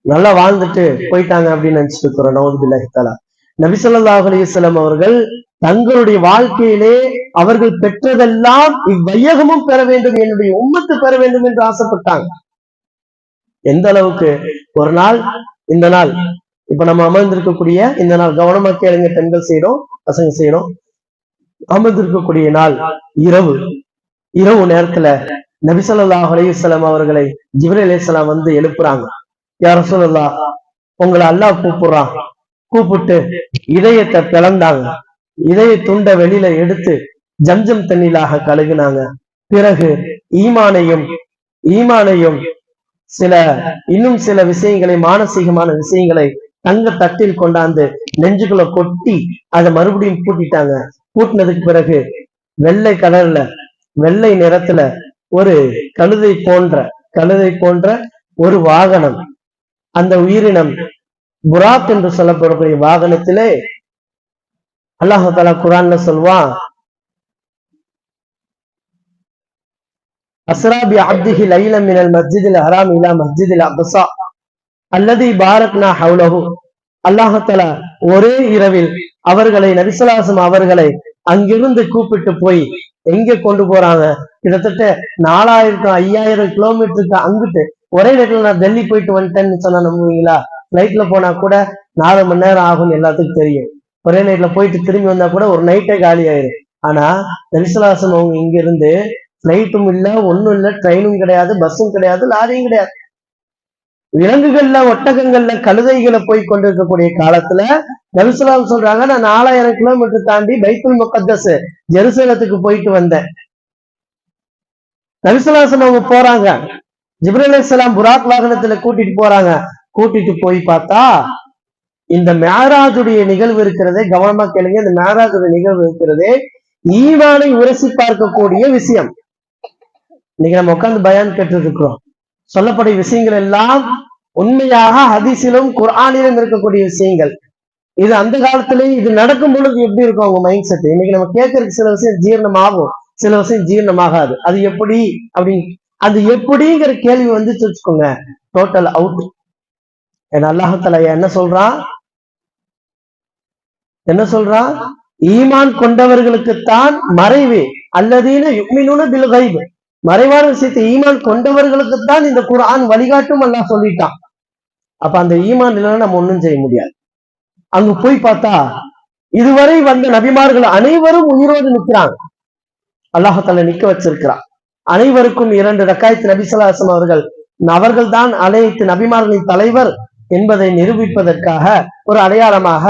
நல்லா வாழ்ந்துட்டு போயிட்டாங்க அப்படின்னு நினைச்சிட்டு இருக்கிறோம். நவுது பில்லாஹி தஆலா. நபி ஸல்லல்லாஹு அலைஹி வஸல்லம் அவர்கள் தங்களுடைய வாழ்க்கையிலே அவர்கள் பெற்றதெல்லாம் இவ்வையகமும் பெற வேண்டும், என்னுடைய உம்மத்து பெற வேண்டும் என்று ஆசைப்பட்டாங்க. எந்த அளவுக்கு ஒரு நாள், இந்த நாள் இப்ப நம்ம அமர்ந்திருக்கக்கூடிய இந்த நாள், கவனமா கேளுங்க, பெண்கள் செய்யறோம், பசங்க செய்யறோம். அமர்ந்திருக்கக்கூடிய நாள் இரவு நேரத்துல நபி ஸல்லல்லாஹு அலைஹி வஸல்லம் அவர்களை ஜிப்ரீல் அலைஹிஸ்ஸலாம் வந்து எழுப்புறாங்க. யா ரசூலல்லாஹ், உங்களை அல்லாஹ் கூப்பிடுறான். கூப்பிட்டு இதயத்தை பிளந்தாங்க, இதய துண்ட வெளியில எடுத்து ஜம்ஜம் தண்ணீராக கழுகுனாங்க. பிறகு ஈமானையும் இன்னும் சில விஷயங்களை, மானசீகமான விஷயங்களை தங்க தட்டில் கொண்டாந்து நெஞ்சுக்குள்ள கொட்டி அதை மறுபடியும் பூட்டிட்டாங்க. பூட்டினதுக்கு பிறகு வெள்ளை கலர்ல, வெள்ளை நிறத்துல ஒரு கழுதை போன்ற ஒரு வாகனம், அந்த உயிரினம் புராக் என்று சொல்லப்படக்கூடிய வாகனத்திலே அல்லாஹ் தஆலா குர்ஆன்ல சொல்வான், அஸ்ரா பி அப்திஹி லைலன் மினல் மஸ்ஜிதில் ஹராம் இலா மஸ்ஜிதில் அக்ஸா அல்லதி பாரக்னா ஹவ்லஹு. அல்லாஹ் தஆலா ஒரே இரவில் அவர்களை, நபி ஸல்லல்லாஹு அலைஹி வஸல்லம் அவர்களை அங்கிருந்து கூப்பிட்டு போய் எங்க கொண்டு போறாங்க? கிட்டத்தட்ட 4000-5000 கிலோமீட்டருக்கு அங்கிட்டு. ஒரே நேரத்துல நான் டெல்லி போயிட்டு வந்துட்டேன்னு சொன்னா நம்புவீங்களா? பிளைட்ல போனா கூட 4 மணி நேரம் ஆகும்னு எல்லாத்துக்கும் தெரியும். ஒரே நைட்ல போயிட்டு திரும்பி வந்தா கூட ஒரு நைட்டே காலி ஆயிரும். ஆனா நபி ஸல்லல்லாஹு அலைஹி வஸல்லம் அவங்க இங்க இருந்து பிளைட்டும் இல்ல, ஒண்ணும் இல்ல, ட்ரெயினும் கிடையாது, பஸ்ஸும் கிடையாது, லாரியும் கிடையாது, விலங்குகள்ல, ஒட்டகங்கள்ல, கழுதைகளை போய் கொண்டிருக்கக்கூடிய காலத்துல நபி ஸல்லல்லாஹு அலைஹி வஸல்லம் சொல்றாங்க, நான் 4000 கிலோமீட்டர் தாண்டி பைத்துல் முகத்தஸ் ஜெருசலத்துக்கு போயிட்டு வந்தேன். நபி ஸல்லல்லாஹு அலைஹி வஸல்லம் அவங்க போறாங்க, ஜிப்ரீல் அலைஹிஸ்ஸலாம் புராக் வாகனத்துல கூட்டிட்டு போறாங்க. கூட்டிட்டு போய் பார்த்தா இந்த மேராஜுடைய நிகழ்வு இருக்கிறதே, கவனமா கேளுங்க, இந்த மேராஜுடைய நிகழ்வு இருக்கிறதே ஈமானை உரசி பார்க்கக்கூடிய விஷயம். இன்னைக்கு நம்ம உட்கார்ந்து பயான் கேட்டு இருக்கிறோம். சொல்லக்கூடிய விஷயங்கள் எல்லாம் உண்மையாக ஹதீஸிலும் குர்ஆனிலும் இருக்கக்கூடிய விஷயங்கள். இது அந்த காலத்திலேயே இது நடக்கும் பொழுது எப்படி இருக்கும் அவங்க மைண்ட் செட்? இன்னைக்கு நம்ம கேட்கறதுக்கு சில விஷயம் ஜீரணமாகும், சில விஷயம் ஜீரணமாகாது. அது எப்படி அது எப்படிங்கிற கேள்வி வந்து வச்சுக்கோங்க, டோட்டல் அவுட். அல்லாஹ் தஆலா என்ன சொல்றான்? ஈமான் கொண்டவர்களுக்குத்தான் மறைவு, அல்லதீன யுமினூன பில் கைப், மறைவான விஷயத்தை ஈமான் கொண்டவர்களுக்குத்தான் இந்த குர்ஆன் வழிகாட்டும் அல்லாஹ் சொல்லிட்டான். அப்ப அந்த ஈமான் இல்லைன்னா நம்ம ஒண்ணும் செய்ய முடியாது. அங்க போய் பார்த்தா இதுவரை வந்த நபிமார்கள் அனைவரும் உயிரோடு நிற்கிறாங்க. அல்லாஹ் தஆலா நிக்க வச்சிருக்கிறான். அனைவருக்கும் 2 ரக்காயத் நபி ஸல்லல்லாஹு அலைஹி வஸல்லம் அவர்கள் அவர்கள் தான் அனைத்து நபிமார்களின் தலைவர் என்பதை நிரூபிப்பதற்காக ஒரு அடையாளமாக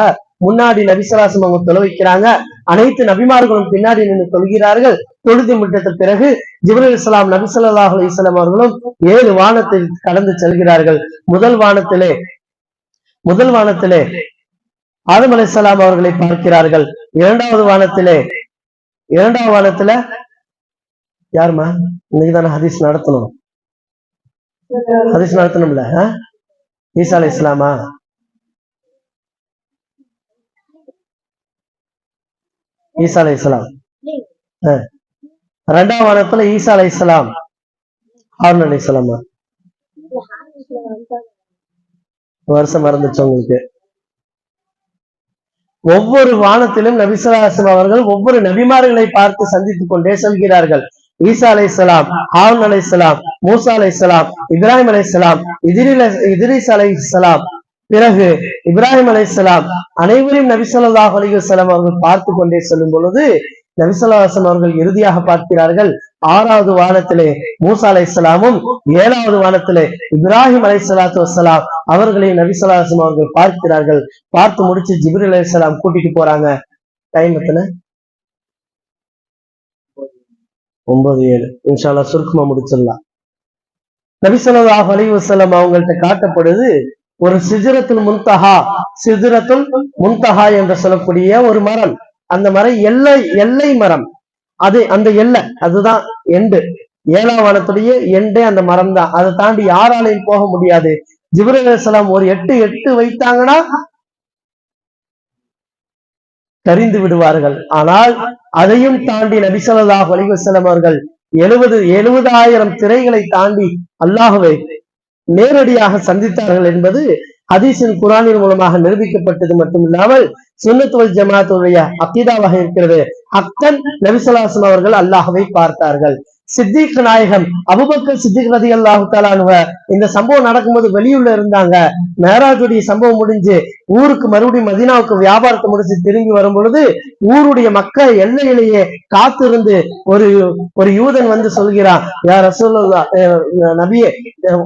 முன்னாடி நபிசலாசம் அவங்க தொலை வைக்கிறாங்க. அனைத்து நபிமார்களும் பின்னாடி நின்று தொழுகிறார்கள். தொழுது முட்டத்த பிறகு ஜிப்ரீல் இஸ்லாம் நபி ஸல்லல்லாஹு அலைஹி வஸல்லம் அவர்களும் 7 வானத்தில் கடந்து செல்கிறார்கள். முதல் வானத்திலே ஆதம் அலைஹிஸ்ஸலாம் அவர்களை பார்க்கிறார்கள். இரண்டாவது வானத்திலே யாருமா இன்னைக்குதானே ஹதீஸ் நடத்தணும்ல ஈசா அலைஹிஸ்ஸலாமா? ஈசா அலைஹிஸ்ஸலாம். இரண்டாவது வானத்துல ஈசா அலைஹிஸ்ஸலாம், ஹாரூன் அலைஹிஸ்ஸலாமா? வருஷம் மறந்துச்சு உங்களுக்கு. ஒவ்வொரு வானத்திலும் நபி ஸல்லல்லாஹு அலைஹி வஸல்லம் அவர்கள் ஒவ்வொரு நபிமார்களை பார்த்து சந்தித்துக் கொண்டே செல்கிறார்கள். ஈசா அலைஹிஸ்ஸலாம், ஹாரூன் அலைஹிஸ்ஸலாம், மூசா அலைஹிஸ்ஸலாம், இப்ராஹிம் அலைஹிஸ்ஸலாம், இத்ரீஸ் அலைஹிஸ்ஸலாம், பிறகு இப்ராஹிம் அலைஹிஸ்ஸலாம் அனைவரையும் நபி ஸல்லல்லாஹு அலைஹி வஸல்லம் அவர்கள் பார்த்து கொண்டே செல்லும் பொழுது நபி ஸல்லல்லாஹு அலைஹி வஸல்லம் அவர்கள் இறுதியாக பார்க்கிறார்கள். 6வது வானத்திலே மூசா அலைஹிஸ்ஸலாமும் 7வது வானத்திலே இப்ராஹிம் அலைஹிஸ்ஸலாத்து வஸ்ஸலாம் அவர்களையும் நபி ஸல்லல்லாஹு அலைஹி வஸல்லம் அவர்கள் பார்க்கிறார்கள். பார்த்து முடிச்சு ஜிப்ரீல் அலைஹிஸ்ஸலாம் கூட்டிட்டு போறாங்க. டைம் எத்தனை? 9:07. இன்ஷா அல்லாஹ் சுருக்கமா முடிச்சிடலாம். நபி ஸல்லல்லாஹு அலைஹி வஸல்லம் அவங்கள்ட்ட காட்டப்படுது ஒரு சிஜ்ரத்துல் முன்தஹா என்று சொல்லக்கூடிய ஒரு மரம். அந்த மரம் எல்லை மரம். அந்த எல்லை அதுதான் எண்டு. 7ஆம் வானத்துடைய எண்டே அந்த மரம் தான். அதை தாண்டி யாராலையும் போக முடியாது. ஜிப்ரீல் அலைஹிஸ்ஸலாம் ஒரு 8 வைத்தாங்கன்னா தெரிந்து விடுவார்கள். ஆனால் அதையும் தாண்டி நபி ஸல்லல்லாஹு அலைஹி வஸல்லம் அவர்கள் 70,000 திரைகளை தாண்டி அல்லாஹ்வை நேரடியாக சந்தித்தார்கள் என்பது ஹதீஸின் குர்ஆனின் மூலமாக நிரூபிக்கப்பட்டது மட்டுமில்லாமல் சுன்னத் வல் ஜமாஅத்துடைய அகீதாவாக இருக்கிறது. ஹக்கன் நபி ஸல்லல்லாஹு அலைஹி வஸல்லம் அவர்கள் அல்லாஹ்வை பார்த்தார்கள். சித்திக் நாயகம் அபூபக்கர் சித்திக் ரலியல்லாஹு தஆலா அன்ஹு இந்த சம்பவம் நடக்கும்போது வெளியூர்ல இருந்தாங்க. மேராஜுடைய சம்பவம் முடிஞ்சு ஊருக்கு மறுபடியும் மதீனாவுக்கு வியாபாரத்தை முடிச்சு திரும்பி வரும் பொழுது ஊருடைய மக்கள் எல்லையிலேயே காத்திருந்து ஒரு யூதன் வந்து சொல்கிறான், யா ரசூலுல்லாஹ், நபியே,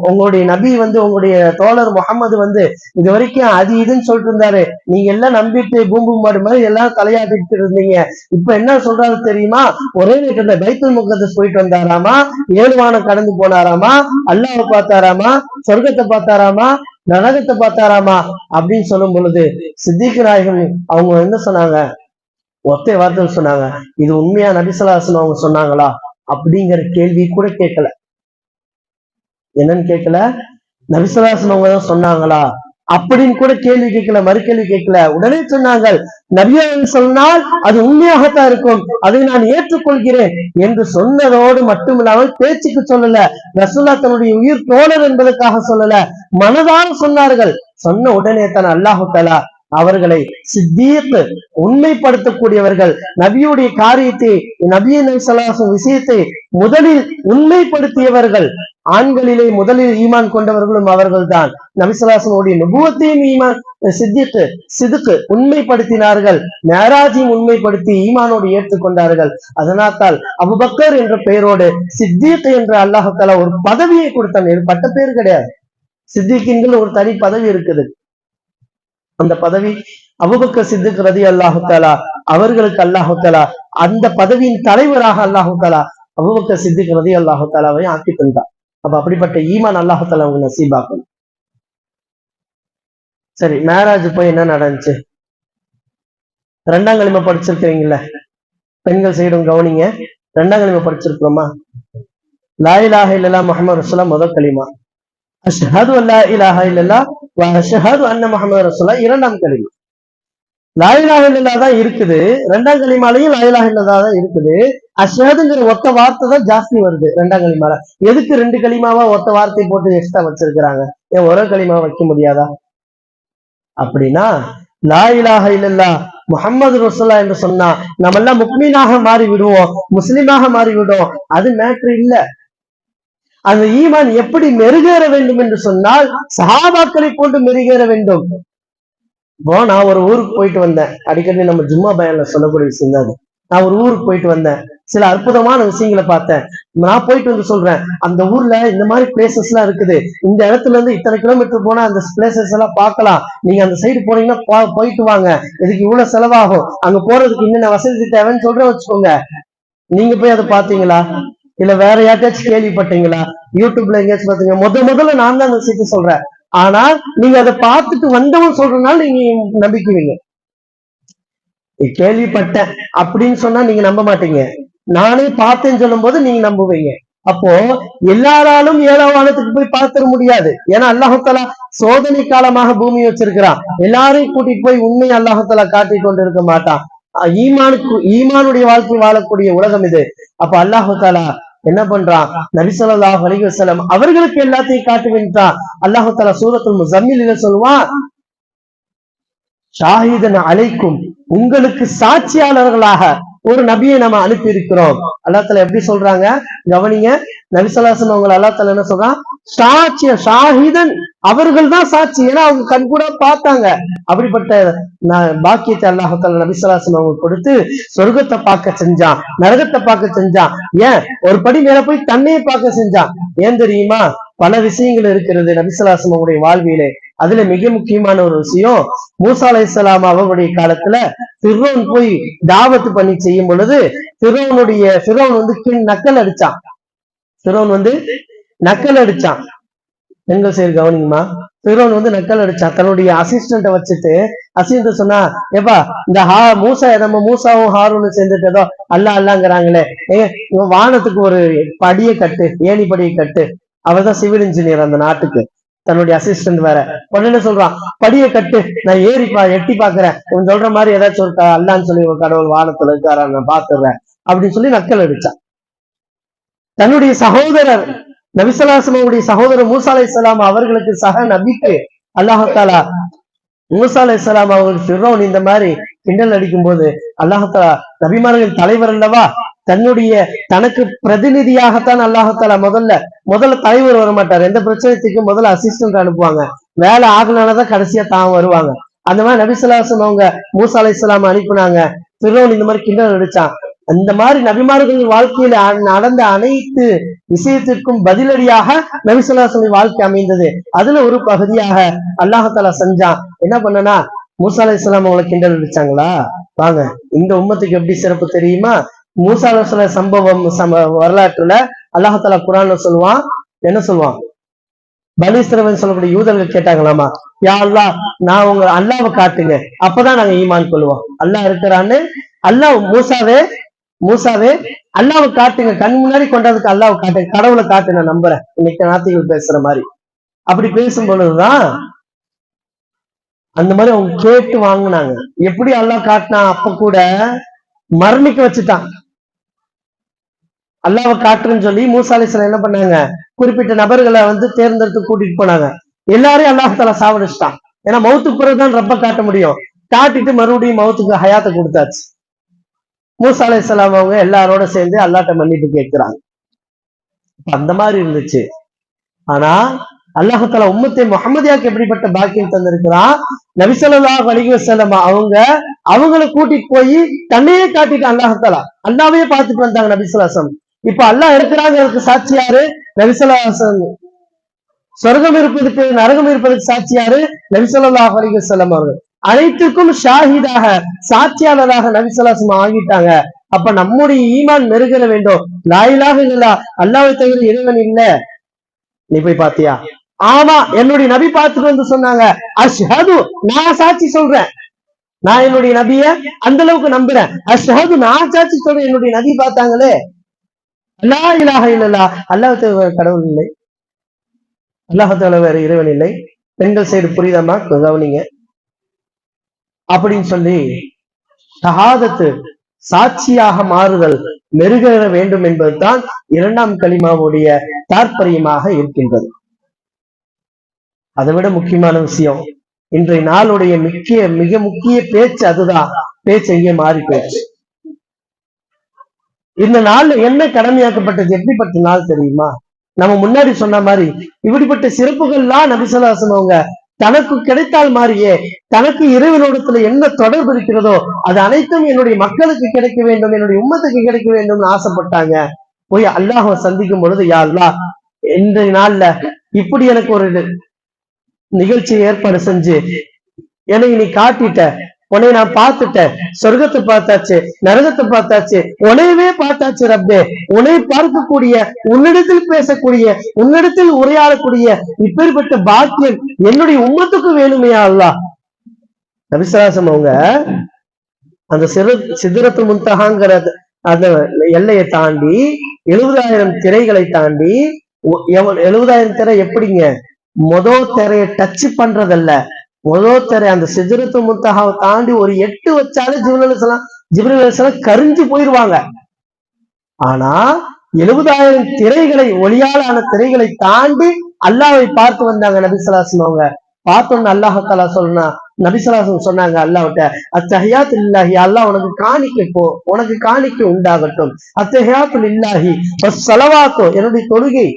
உங்களுடைய நபி உங்களுடைய தோழர் முகமது இது வரைக்கும் அது இதுன்னு சொல்லிட்டு இருந்தாரு. நீங்க எல்லாம் நம்பிட்டு பூம்பு மாடு மாதிரி எல்லாம் தலையாட்டிட்டு இருந்தீங்க. இப்ப என்ன சொல்றாரு தெரியுமா? ஒரே நேரத்துல பைத்துல் முகத்தஸ் போயிட்டு வந்தாராமா, 7 வானம் கடந்து போனாராமா, அல்லாஹ்வை பார்த்தாராமா, சொர்க்கத்தை பார்த்தாராமா, நரகத்தை பார்த்தாராமா அப்படின்னு சொல்லும் பொழுது சித்திக் நாயகம் அவங்க என்ன சொன்னாங்க? ஒத்தை வார்த்தை சொன்னாங்க, இது உண்மையா நபி ஸல்லல்லாஹு அலைஹி வஸல்லம் அவங்க சொன்னாங்களா அப்படிங்கிற கேள்வி கூட கேட்கல. என்னன்னு கேட்கல, நபி ஸல்லல்லாஹு அலைஹி வஸல்லம் அவங்க தான் சொன்னாங்களா அப்படின்னு கூட கேள்வி கேட்கல, மறுகேள்வி கேட்கல. உடனே சொன்னாங்க, நபியாக சொன்னால் அது உண்மையாகத்தான் இருக்கும், அதை நான் ஏற்றுக்கொள்கிறேன் என்று சொன்னதோடு மட்டுமில்லாமல் பேச்சுக்கு சொல்லல, ரசூலுல்லாஹ் தன்னுடைய உயிர் தோழர் என்பதற்காக சொல்லல, மனதார சொன்னார்கள். சொன்ன உடனே தான் அல்லாஹு தஆலா அவர்களை சித்தீக், உண்மைப்படுத்தக்கூடியவர்கள், நபியுடைய காரியத்தை, நபி ஸல்லல்லாஹு அலைஹி வஸல்லம் விஷயத்தை முதலில் உண்மைப்படுத்தியவர்கள், ஆண்களிலே முதலில் ஈமான் கொண்டவர்களும் அவர்கள் தான். நபி ஸல்லல்லாஹு அலைஹி வஸல்லம் நபுவத்தையும் ஈமான் சிதுக்கு உண்மைப்படுத்தினார்கள், மேராஜையும் உண்மைப்படுத்தி ஈமானோடு ஏற்றுக்கொண்டார்கள். அதனால்தான் அபூபக்கர் என்ற பெயரோடு சித்தீக் என்ற அல்லாஹ் தஆலா ஒரு பதவியை கொடுத்தான். பட்ட பேர் கிடையாது, சித்திகின்கள் ஒரு தனி பதவி இருக்குது. அந்த பதவி அபூபக்கர் சித்திக் ரலியல்லாஹு தஆலா அவர்களுக்கு அல்லாஹு தஆலா அந்த பதவியின் தலைவராக அல்லாஹு தஆலா அபூபக்கர் சித்திக் ரலியல்லாஹு தஆலாவை ஆக்கி தந்தார். அப்ப அப்படிப்பட்ட ஈமான் அல்லாஹு தஆலா அவங்க நசீபாக்கும். சரி, மேராஜ் போய் என்ன நடந்துச்சு? 2ஆம் கலிமா படிச்சிருக்கிறீங்கல்ல, பெண்கள் சைடும் கவனிங்க. 2ஆம் கலிமா படிச்சிருக்கிறோமா? லா இலாஹ இல்லல்லாஹ் முஹம்மது ரசூலுல்லாஹ் முதல் கலிமா, அஷ்ஹது அல்லா இலாஹ இல்லல்லாஹ் வ அஷ்ஹது அன்ன முஹம்மது ரசூலுல்லாஹ் 2ஆம் கலிமா. லா இலாஹ இல்லல்லாஹ் தான் இருக்குது, 2ஆம் கலிமாலையும் லா இலாஹ இல்லல்லாஹ் தான் இருக்குது. அஷ்ஹதுங்கிற ஒத்த வார்த்தை தான் ஜாஸ்தி வருது 2ஆம் கலிமால. எதுக்கு 2 கலிமாவா ஒத்த வார்த்தை போட்டு எக்ஸ்ட்ரா வச்சிருக்கிறாங்க? ஏன் ஒரே கலிமா வைக்க முடியாதா? அப்படின்னா லா இலாஹ இல்லல்லாஹ் முஹம்மது ரசூலுல்லாஹ் என்று சொன்னா நம்ம எல்லாம் முக்மீனாக மாறி விடுவோம், முஸ்லிமாக மாறி விடுவோம். அது மேட்ரு இல்ல. அந்த ஈமான் எப்படி மெருகேற வேண்டும் என்று சொன்னால் சஹாபாக்களை போன்று மெருகேற வேண்டும். இப்போ நான் ஒரு ஊருக்கு போயிட்டு வந்தேன், அடிக்கடி நம்ம ஜும்மா பயான்ல சொல்லக்கூடிய விஷயம் தான். நான் ஒரு ஊருக்கு போயிட்டு வந்தேன், சில அற்புதமான விஷயங்களை பார்த்தேன். நான் போயிட்டு வந்து சொல்றேன், அந்த ஊர்ல இந்த மாதிரி பிளேசஸ் எல்லாம் இருக்குது, இந்த இடத்துல இருந்து இத்தனை கிலோமீட்டர் போனா அந்த பிளேசஸ் எல்லாம் பார்க்கலாம், நீங்க அந்த சைடு போனீங்கன்னா போயிட்டு வாங்க, இதுக்கு இவ்வளவு செலவாகும், அங்க போறதுக்கு என்னென்ன வசதி தேவைன்னு சொல்றேன் வச்சுக்கோங்க. நீங்க போய் அதை பாத்தீங்களா? இல்ல வேற யார்ட்டாச்சும் கேள்விப்பட்டீங்களா? யூடியூப்ல எங்கேயாச்சும் பாத்தீங்க? முதல்ல நான் தான் அந்த விஷயத்த சொல்றேன். ஆனா நீங்க அதை பார்த்துட்டு வந்தவன் சொல்றதுனால நீங்க நம்பிக்குவீங்க. கேள்விப்பட்டேன் அப்படின்னு சொன்னா நீங்க நம்ப மாட்டீங்க, நானே பார்த்தேன்னு சொல்லும் போது நீங்க நம்புவீங்க. அப்போ எல்லாராலும் 7ஆம் வானத்துக்கு போய் பார்த்துட முடியாது. ஏன்னா அல்லாஹாலா சோதனை காலமாக பூமி வச்சிருக்கிறான். எல்லாரையும் கூட்டிட்டு போய் உண்மையை அல்லாஹாலா காட்டி கொண்டு இருக்க மாட்டான். ஈமானுடைய வாழ்க்கை வாழக்கூடிய உலகம் இது. அப்ப அல்லாஹாலா என்ன பண்றான்? நபி ஸல்லல்லாஹு அலைஹி வஸல்லம் அவர்களுக்கு எல்லாத்தையும் காட்டுகின்றான். அல்லாஹாலா சூரத்துல் முஸம்மில்ல சொல்லுவான், ஷாஹிதன் அலைக்கும், உங்களுக்கு சாட்சியாளர்களாக ஒரு நபியை நம்ம அனுப்பி இருக்கிறோம். அல்லாஹ் தஆலா எப்படி சொல்றாங்க கவனிங்க. நபி ஸல்லல்லாஹு அலைஹி வஸல்லம் அவங்க அல்லாஹ் தஆலா என்ன சொல்றான்? சாட்சிய ஷாஹிதன், அவர்கள் தான் சாட்சி. ஏன்னா அவங்க கண் கூட பார்த்தாங்க. அப்படிப்பட்ட பாக்கியத்தை அல்லாஹ் தஆலா நபி ஸல்லல்லாஹு அலைஹி வஸல்லம் அவங்க கொடுத்து சொர்க்கத்தை பார்க்க செஞ்சான், நரகத்தை பார்க்க செஞ்சான். ஏன் ஒரு படி மேல போய் தன்னையே பார்க்க செஞ்சான்? ஏன் தெரியுமா? பல விஷயங்கள் இருக்கிறது நபி ஸல்லல்லாஹு அலைஹி வஸல்லம் உடைய வாழ்விலே. அதுல மிக முக்கியமான ஒரு விஷயம், மூசா அலைஹிஸ்ஸலாம் அவருடைய காலத்துல ஃபிர்அவுன் போய் தாவத்து பண்ணி செய்யும் பொழுது ஃபிர்அவுன் வந்து நக்கல் அடிச்சான். ஃபிர்அவுன் வந்து நக்கல் அடிச்சான். பெண்கள் சரி கவனிங்கம்மா. ஃபிர்அவுன் வந்து நக்கல் அடிச்சான். தன்னுடைய அசிஸ்டண்ட வச்சுட்டு அசிஸ்டன்ட் சொன்னா, ஏப்பா இந்த நம்ம மூசாவும் ஹாரூனும் சேர்ந்துட்டு ஏதோ அல்லாங்கிறாங்களே, வானத்துக்கு ஒரு படியை கட்டு, ஏணி படியை கட்டு. அவர்தான் சிவில் இன்ஜினியர் அந்த நாட்டுக்கு, தன்னுடைய அசிஸ்டன்ட் வேற. உடனே சொல்றான், படியை கட்டு, நான் எட்டி பாக்குறேன், உன் சொல்ற மாதிரி ஏதாச்சும் ஒரு அல்லான்னு சொல்லி ஒரு கடவுள் வானத்துல இருக்காரா நான் பாத்துறேன் அப்படின்னு சொல்லி நக்கல் அடிச்சான். தன்னுடைய சகோதரர் நபி ஸல்லல்லாஹு அலைஹி வஸல்லம் சகோதரர் மூசா அலைஹிஸ்ஸலாம் அவர்களுக்கு சக நபிக்கு அல்லாஹ் தஆலா மூசா அலைஹிஸ்ஸலாம் அவர்களுக்கு ஃபிர்அவுன் இந்த மாதிரி கிண்டல் அடிக்கும் போது அல்லாஹ் தஆலா நபிமார்களின் தலைவர் அல்லவா, தனக்கு பிரதிநிதியாகத்தான் அல்லாஹ் தஆலா முதல்ல தலைவர் வர மாட்டார். எந்த பிரச்சனைக்கு முதல்ல அசிஸ்டன்ட் அனுப்புவாங்க. வேலை ஆகலனாலதான் கடைசியா தான் வருவாங்க. அந்த மாதிரி நபி ஸல்லல்லாஹு அலைஹி வஸல்லம் அவங்க மூசா அலைஹிஸ்ஸலாம் அனுப்புனாங்க. ஃபிர்அவுன் இந்த மாதிரி கிண்டல் அடிச்சான். அந்த மாதிரி நபிமார்களின் வாழ்க்கையில நடந்த அனைத்து விஷயத்திற்கும் பதிலடியாக நபி ஸல்லல்லாஹு அலைஹி வஸல்லம் வாழ்க்கை அமைந்தது. அதுல ஒரு பகுதியாக அல்லாஹ் தஆலா செஞ்சான். என்ன பண்ணனா, மூசா அலைஹிஸ்ஸலாம் அவங்களை கிண்டல் அடிச்சாங்களா? வாங்க, இந்த உம்மத்துக்கு எப்படி சிறப்பு தெரியுமா? மூசா அலைஹிஸ்ஸலாம் சம்பவம் வரலாற்றுல அல்லாஹ் தஆலா குர்ஆன்ல சொல்லுவான், என்ன சொல்லுவான்? பனி இஸ்ரவேல் சொல்லக்கூடிய யூதர்கள் கேட்டாங்களாமா, யா அல்லாஹ், நான் உங்க அல்லாவை காட்டுங்க, அப்பதான் நாங்க ஈமான் கொள்வோம். அல்லாஹ் இருக்கிறான்னு. அல்லாஹ் மூசாவே அல்லாவை காட்டுங்க, கண் முன்னாடி கொண்டதுக்கு அல்லாவை காட்டுங்க, கடவுளை காட்டு, நான் நம்புறேன். இன்னைக்கு நாத்திகள் பேசுற மாதிரி அப்படி பேசும் பொழுதுதான் அந்த மாதிரி அவங்க கேட்டு வாங்கினாங்க. எப்படி அல்லாஹ் காட்டினா? அப்ப கூட மரணிக்க வச்சுட்டான். அல்லாவை காட்டுன்னு சொல்லி மூசா அலைஹிஸ்ஸலாம் என்ன பண்ணாங்க, குறிப்பிட்ட நபர்களை வந்து தேர்ந்தெடுத்து கூட்டிட்டு போனாங்க. எல்லாரையும் அல்லாஹ் தஆலா சாவடிச்சிட்டான். ஏன்னா மௌத்துக்கு பிறகுதான் ரப்ப காட்ட முடியும். காட்டிட்டு மறுபடியும் மௌத்துக்கு ஹயாத்தை கொடுத்தாச்சு. மூசா அலைஹிஸ்ஸலாம் அவங்க எல்லாரோட சேர்ந்து அல்லாஹ்ட்ட மன்னிப்பு கேட்கிறாங்க. அந்த மாதிரி இருந்துச்சு. ஆனா அல்லாஹ் தஆலா உம்மத்தே முஹம்மதியாக்கு எப்படிப்பட்ட பாக்கியம் தந்திருக்கிறான்? நபி ஸல்லல்லாஹு அலைஹி வஸல்லம் அவங்களை கூட்டிட்டு போய் தன்னையே காட்டிட்டு அல்லாஹ் தஆலா அல்லாஹ்வே பார்த்துட்டு வந்தாங்க நபி ஸல்லல்லாஹு அலைஹி வஸல்லம். இப்ப அல்லாஹ் இருக்கிறாங்கிறதுக்கு சாட்சி யாரு? நபி ஸல்லல்லாஹு அலைஹி வஸல்லம். சொர்க்கம் இருப்பதற்கு நரகம் இருப்பதற்கு சாட்சி யாரு? நபி ஸல்லல்லாஹு அலைஹி வஸல்லம் அவர்கள். அனைத்துக்கும் ஷாஹிதாக, சாட்சியாளராக நபி ஸல்லல்லாஹு அலைஹி வஸல்லம் ஆகிட்டாங்க. அப்ப நம்முடைய ஈமான் மெருகற வேண்டும். லா இலாஹ இல்லல்லாஹ், அல்லாஹ்வை தவிர இறைவன் இல்ல. நீ போய் பாத்தியா? ஆமா, என்னுடைய நபி பார்த்துட்டு வந்து சொன்னாங்க, அஷ்ஹது, நான் சாட்சி சொல்றேன், நான் என்னுடைய நபிய அந்த அளவுக்கு நம்புறேன். அஷ்ஹது, நான் சாட்சி சொல்றேன், என்னுடைய நபி பார்த்தாங்களே. லா இலாஹ இல்லல்லாஹ், அல்லாஹ் தவிர கடவுள் இல்லை, அல்லாஹ் தஆலா வேற இறைவன் இல்லை. பெண்கள் சைடு புரியுதாமா? கவனிங்க. அப்படின்னு சொல்லி ஷஹாதத்து, சாட்சியாக மாறுதல் மெருகேற வேண்டும் என்பதுதான் 2ஆம் கலிமாவுடைய தாற்பயமாக இருக்கின்றது. அதை விட முக்கியமான விஷயம், இன்றைய நாளுடைய மிக முக்கிய பேச்சு அதுதான். பேச்சு எங்கே மாறி போயிடுச்சு. இந்த நாள் என்ன கடமையாக்கப்பட்டது? எப்படிப்பட்ட நாள் தெரியுமா? நம்ம முன்னாடி சொன்ன மாதிரி இப்படிப்பட்ட சிறப்புகள்லாம் நபி ஸல்லல்லாஹு அலைஹி வஸல்லம் அவங்க தனக்கு கிடைத்தால் மாறியே தனக்கு இறைவனோடத்துல என்ன தொடர்பு இருக்கிறதோ அது அனைத்தும் என்னுடைய மக்களுக்கு கிடைக்க வேண்டும், என்னுடைய உம்மத்துக்கு கிடைக்க வேண்டும்னு ஆசைப்பட்டாங்க. போய் அல்லாஹ்வை சந்திக்கும் பொழுது, யா அல்லாஹ், இன்றைய நாள்ல இப்படி எனக்கு ஒரு நிகழ்ச்சி ஏற்பாடு செஞ்சு என்னை நீ காட்டிட்ட, உன்னை நான் பார்த்துட்டேன், சொர்க்கத்தை பார்த்தாச்சு, நரகத்தை பார்த்தாச்சு, உன்னையவே பார்த்தாச்சு ரப்பே. உன்னை பார்க்கக்கூடிய, உன்னிடத்தில் பேசக்கூடிய, உன்னிடத்தில் உரையாடக்கூடிய இப்பேற்பட்ட பாக்கியம் என்னுடைய உம்மத்துக்கு வேணுமையா அல்லாஹ். நபி ஸல்லல்லாஹு அலைஹி வஸல்லம் அவங்க அந்த சிதறத்துல் முன்தஹாங்கிற அந்த எல்லையை தாண்டி 70,000 திரைகளை தாண்டி 70,000 திரை எப்படிங்க, முதல் திரையை டச் பண்றதல்ல, முதல் திரை அந்த சிதறத்துல் முன்தஹாவை தாண்டி ஒரு 8 வச்சாலே ஜிப்ரீல் அலைஹிஸ்ஸலாம் கரிஞ்சு போயிருவாங்க. ஆனா 70,000 திரைகளை, ஒளியாலான திரைகளை தாண்டி அல்லாஹ்வை பார்த்து வந்தாங்க நபி ஸல்லல்லாஹு அலைஹி வஸல்லம் அவங்க. பார்த்தோன்னு அல்லாஹ் தஆலா சொன்னா, நபி ஸல்லல்லாஹு அலைஹி வஸல்லம் சொன்னாங்க அல்லாஹ்விட்ட, அத்தஹியாத்து லில்லாஹி, அல்லாஹ் உனக்கு காணிக்கை உனக்கு காணிக்கை உண்டாகட்டும். அத்தஹியாத்து லில்லாஹி வஸ்ஸலவாத்து, என்னுடைய தொழுகை,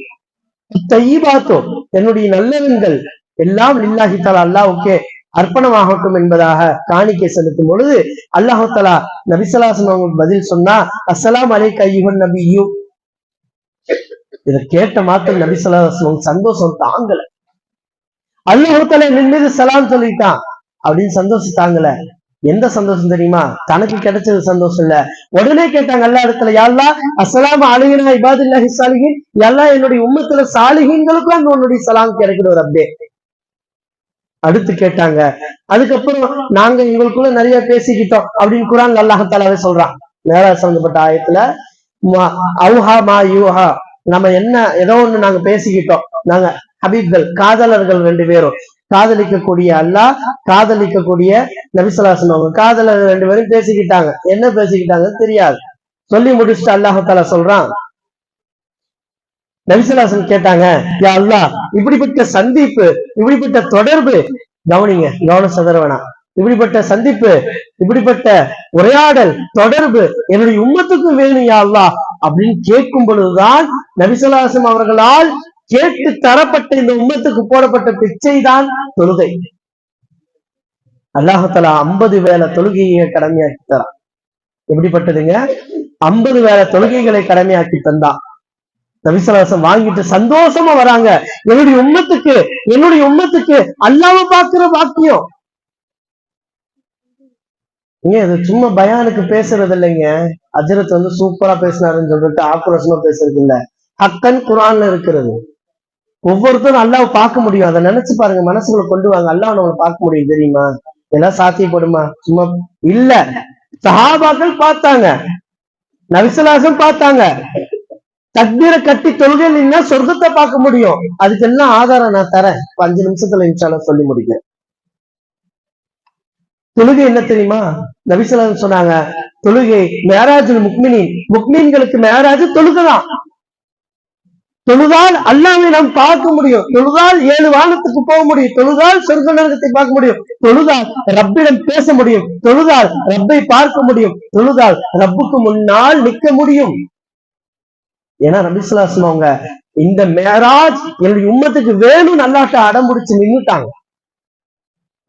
தய்யிபாத்து, என்னுடைய நல்லவங்கள் எல்லாம் லில்லாஹி தஆலா, அல்லாஹ்வுக்கே அர்ப்பணமாகட்டும் என்பதாக காணிக்கை செலுத்தும் பொழுது அல்லாஹ் தஆலா நபி ஸல்லல்லாஹு அலைஹி வஸல்லம் பதில் சொன்னா, அஸ்ஸலாமு அலைக்க அய்யுஹன் நபியு. இதை கேட்ட மாத்திரம் நபி ஸல்லல்லாஹு அலைஹி வஸல்லம் சந்தோஷம் தாங்கல. அல்லாஹ் தஆலா என் மீது சலாம் சொல்லிட்டான் அப்படின்னு சந்தோஷம் தாங்கல. எந்த சந்தோஷம் தெரியுமா? தனக்கு கிடைச்சது சந்தோஷம் இல்ல. உடனே கேட்டாங்க அல்லாஹ் இடத்துல, யா அல்லாஹ், அஸ்ஸலாமு அலைனா இபாதுல்லாஹி ஸாலிஹீன், யா அல்லாஹ், என்னுடைய உம்மத்துல சாலிஹீன்களுக்கும் அந்த உன்னுடைய சலாம் கிடைக்கணும் ரப்பே. அடுத்து கேட்டாங்க, அதுக்கப்புறம் நாங்க எங்களுக்குள்ள நிறைய பேசிக்கிட்டோம் அப்படின்னு குர்ஆன்ல அல்லாஹ் தஆலாவே சொல்றான். மேராஜ் சம்பந்தப்பட்ட ஆயத்துல, அவுஹா மா யூஹா, நம்ம என்ன ஏதோ ஒண்ணு நாங்க பேசிக்கிட்டோம், நாங்க ஹபீப்கள், காதலர்கள் 2 பேரும், காதலிக்கக்கூடிய அல்லாஹ், காதலிக்கக்கூடிய நபி ஸல்லல்லாஹு அலைஹி வஸல்லம், காதலர்கள் 2 பேரும் பேசிக்கிட்டாங்க. என்ன பேசிக்கிட்டாங்கன்னு தெரியாது. சொல்லி முடிச்சுட்டு அல்லாஹ் தஆலா சொல்றான், நபி ஸல்லல்லாஹு அலைஹி வஸல்லம் கேட்டாங்க, யா அல்லாஹ், இப்படிப்பட்ட சந்திப்பு, இப்படிப்பட்ட தொடர்பு, கவனிங்க, கவனம் சதற வேணாம், இப்படிப்பட்ட சந்திப்பு, இப்படிப்பட்ட உரையாடல், தொடர்பு என்னுடைய உம்மத்துக்கு வேணும் யா அல்லாஹ் அப்படின்னு கேட்கும் பொழுதுதான் நபி ஸல்லல்லாஹு அலைஹி வஸல்லம் அவர்களால் கேட்டு தரப்பட்ட இந்த உம்மத்துக்கு போடப்பட்ட பிச்சை தான் தொழுகை. அல்லாஹ் தஆலா 50 வேளை தொழுகையை கடமையாக்கி தரான். எப்படிப்பட்டதுங்க? 50 வேளை தொழுகைகளை கடமையாக்கி தந்தான். நபி ஸல்லல்லாஹு அலைஹி வஸல்லம் வாங்கிட்டு சந்தோஷமா வராங்க. என்னுடைய உம்மத்துக்கு அல்லாஹ்வை பார்க்கிற பாக்கியம். இது சும்மா பயானுக்கு பேசுறது இல்லைங்க. அஜரத் சூப்பரா பேசினாருன்னு சொல்லிட்டு ஆக்ரோஷமா பேசுறது இல்ல. ஹக்கன் குர்ஆன்ல இருக்கிறது. ஒவ்வொருத்தரும் அல்லாஹ்வை பார்க்க முடியும். அதை நினைச்சு பாருங்க, மனசுக்குள்ள கொண்டு வாங்க. அல்லாஹ் நம்மளை பார்க்க முடியும் தெரியுமா? எல்லாம் சாத்தியப்படுமா? சும்மா இல்ல. சஹாபாக்கள் பார்த்தாங்க, நபி ஸல்லல்லாஹு அலைஹி வஸல்லம் பார்த்தாங்க. தக்பீரை கட்டி தொழுகை நின்னா சொர்க்கத்தை பார்க்க முடியும். அதுக்கு எல்லாம் ஆதாரம் நான் தரேன். 5 நிமிஷத்துல இன்ஷா அல்லாஹ் சொல்லி முடிக்கிறேன். தொழுகை என்ன தெரியுமா? நபி ஸல்லல்லாஹு அலைஹி வஸல்லம் சொன்னாங்க, தொழுகை மேராஜுல் முக்மினீன், முக்மீன்களுக்கு மேராஜ் தொழுகைதான். தொழுதால் அல்லாஹ்வை நாம் பார்க்க முடியும். தொழுதால் 7 வானத்துக்கு போக முடியும். தொழுதால் சொர்க்க நரகத்தை பார்க்க முடியும். தொழுதால் ரப்பிடம் பேச முடியும். தொழுதால் ரப்பை பார்க்க முடியும். தொழுதால் ரப்புக்கு முன்னால் நிற்க முடியும். ஏன்னா நபி ஸல்லல்லாஹு அலைஹி வஸல்லம் அவங்க இந்த மேராஜ் என்னுடைய உம்மத்துக்கு வேணும்னு அல்லாஹ்ட்ட அடம் பிடிச்சு நின்னுட்டாங்க.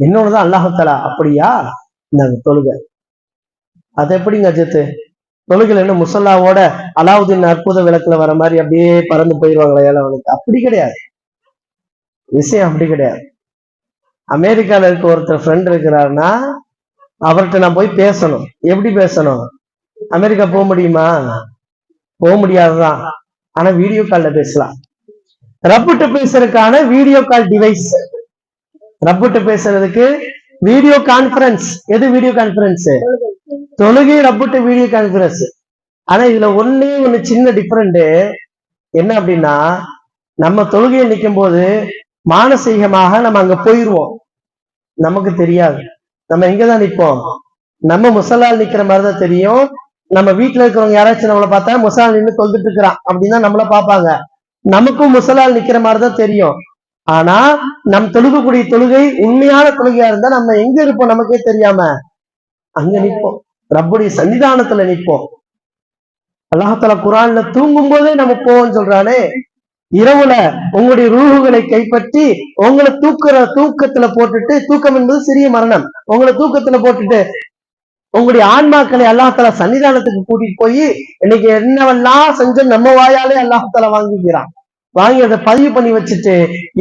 என்னோடதான் அல்லாஹ் தஆலா அப்படியா நாங்க தொழுகை. அது எப்படிங்க அஜித்து? தொழுகையில என்ன முசல்லாவோட அலாவுதீன் அற்புத விளக்குல வர மாதிரி அப்படியே பறந்து போயிடுவாங்களா ஏழவனுக்கு? அப்படி கிடையாது விஷயம், அப்படி கிடையாது. அமெரிக்கால இருக்க ஒருத்தர் ஃப்ரெண்ட் இருக்கிறாருன்னா அவர்கிட்ட நான் போய் பேசணும். எப்படி பேசணும்? அமெரிக்கா போக முடியுமா? போக முடியாதுதான். ஆனா வீடியோ கால்ல பேசலாம். ரப்பிட்ட பேசுறதுக்கான வீடியோ கால் டிவைஸ், ரப்பிட்ட பேசுறதுக்கு வீடியோ கான்பரன்ஸ். எது வீடியோ கான்பரன்ஸ்? தொழுகை ரப்பிட்ட வீடியோ கான்பரன்ஸ். ஆனா இதுல ஒண்ணு சின்ன டிஃபரெண்ட் என்ன அப்படின்னா, நம்ம தொழுகையை நிற்கும் போது மானசீகமாக நம்ம அங்க போயிருவோம், நமக்கு தெரியாது. நம்ம எங்கதான் நிற்போம்? நம்ம முசல்லால் நிக்கிற மாதிரிதான் தெரியும். நம்ம வீட்டுல இருக்கிறவங்க யாராச்சும் நம்மளை பார்த்தா முசல்லால் நின்று தொழுதுட்டு இருக்கிறான் அப்படின்னா நம்மள பார்ப்பாங்க. நமக்கும் முசல்லால் நிக்கிற மாதிரிதான் தெரியும். ஆனா நம் தொழுகக்கூடிய தொழுகை உண்மையான தொழுகையா இருந்தா நம்ம எங்க இருப்போம் நமக்கே தெரியாம அங்க நிற்போம், ரப்புடைய சன்னிதானத்துல நிற்போம். அல்லாஹ் தஆலா குர்ஆன்ல தூங்கும் போதே நம்ம போவோம்னு சொல்றானே. இரவுல உங்களுடைய ரூஹுகளை கைப்பற்றி உங்களை தூக்கத்துல போட்டுட்டு, தூக்கம் என்பது சிறிய மரணம், உங்களை தூக்கத்துல போட்டுட்டு உங்களுடைய ஆன்மாக்களை அல்லாஹால சன்னிதானத்துக்கு கூட்டிட்டு போய் இன்னைக்கு என்னவெல்லாம் செஞ்ச நம்ம வாயாலே அல்லாஹால வாங்கிக்கிறான். வாங்கி அதை பதிவு பண்ணி வச்சுட்டு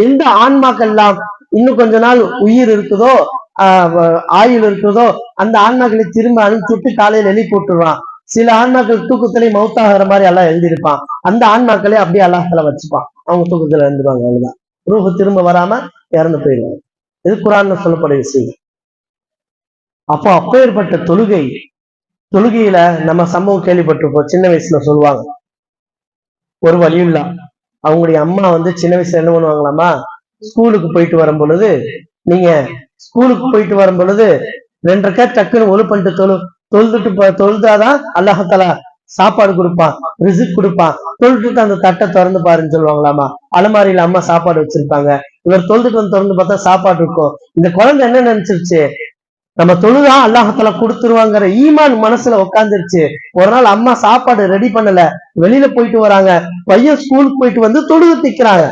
எந்த ஆன்மாக்கெல்லாம் இன்னும் கொஞ்ச நாள் உயிர் இருக்குதோ, ஆயுள் இருக்குதோ, அந்த ஆன்மாக்களை திரும்ப அனுப்பிச்சு விட்டு காலையில எழுப்பி போட்டுருவான். சில ஆன்மாக்கள் தூக்கத்திலே மௌத்தாகிற மாதிரி எல்லாம் எழுதியிருப்பான். அந்த ஆன்மாக்களே அப்படியே அல்லாஹால வச்சுப்பான், அவங்க தூக்கத்துல எழுந்துருவாங்க. அவ்வளவுதான், ரூஹு திரும்ப வராம இறந்து போயிடுவாங்க. இது குர்ஆன்ல சொல்லப்பட்ட விஷயம். அப்போ அப்பேற்பட்ட தொழுகையில நம்ம சம்பவம் கேள்விப்பட்டிருப்போம். சின்ன வயசுல சொல்லுவாங்க, ஒரு வலியுல்லா அவங்களுடைய அம்மா சின்ன வயசுல என்ன பண்ணுவாங்களாமா, ஸ்கூலுக்கு போயிட்டு வரும் பொழுது, நீங்க ஸ்கூலுக்கு போயிட்டு வரும் பொழுது 2 ரக்காத் டக்குன்னு ஒழு பண்ணிட்டு தொழுதாதான் அல்லாஹாலா சாப்பாடு கொடுப்பான், ரிசிக் கொடுப்பான். தொழுதுட்டு அந்த தட்டை திறந்து பாருன்னு சொல்லுவாங்களாமா. அலமாரியில அம்மா சாப்பாடு வச்சிருப்பாங்க. இவர் தொழுதுட்டு திறந்து பார்த்தா சாப்பாடு இருக்கும். இந்த குழந்தை என்ன நினைச்சிருச்சு, நம்ம தொழுதான் அல்லாஹால கொடுத்துருவாங்கிற ஈமான் மனசுல உட்காந்துருச்சு. ஒரு நாள் அம்மா சாப்பாடு ரெடி பண்ணல, வெளியில போயிட்டு வராங்க. பையன் ஸ்கூலுக்கு போயிட்டு தொழுது திக்கிறாங்க.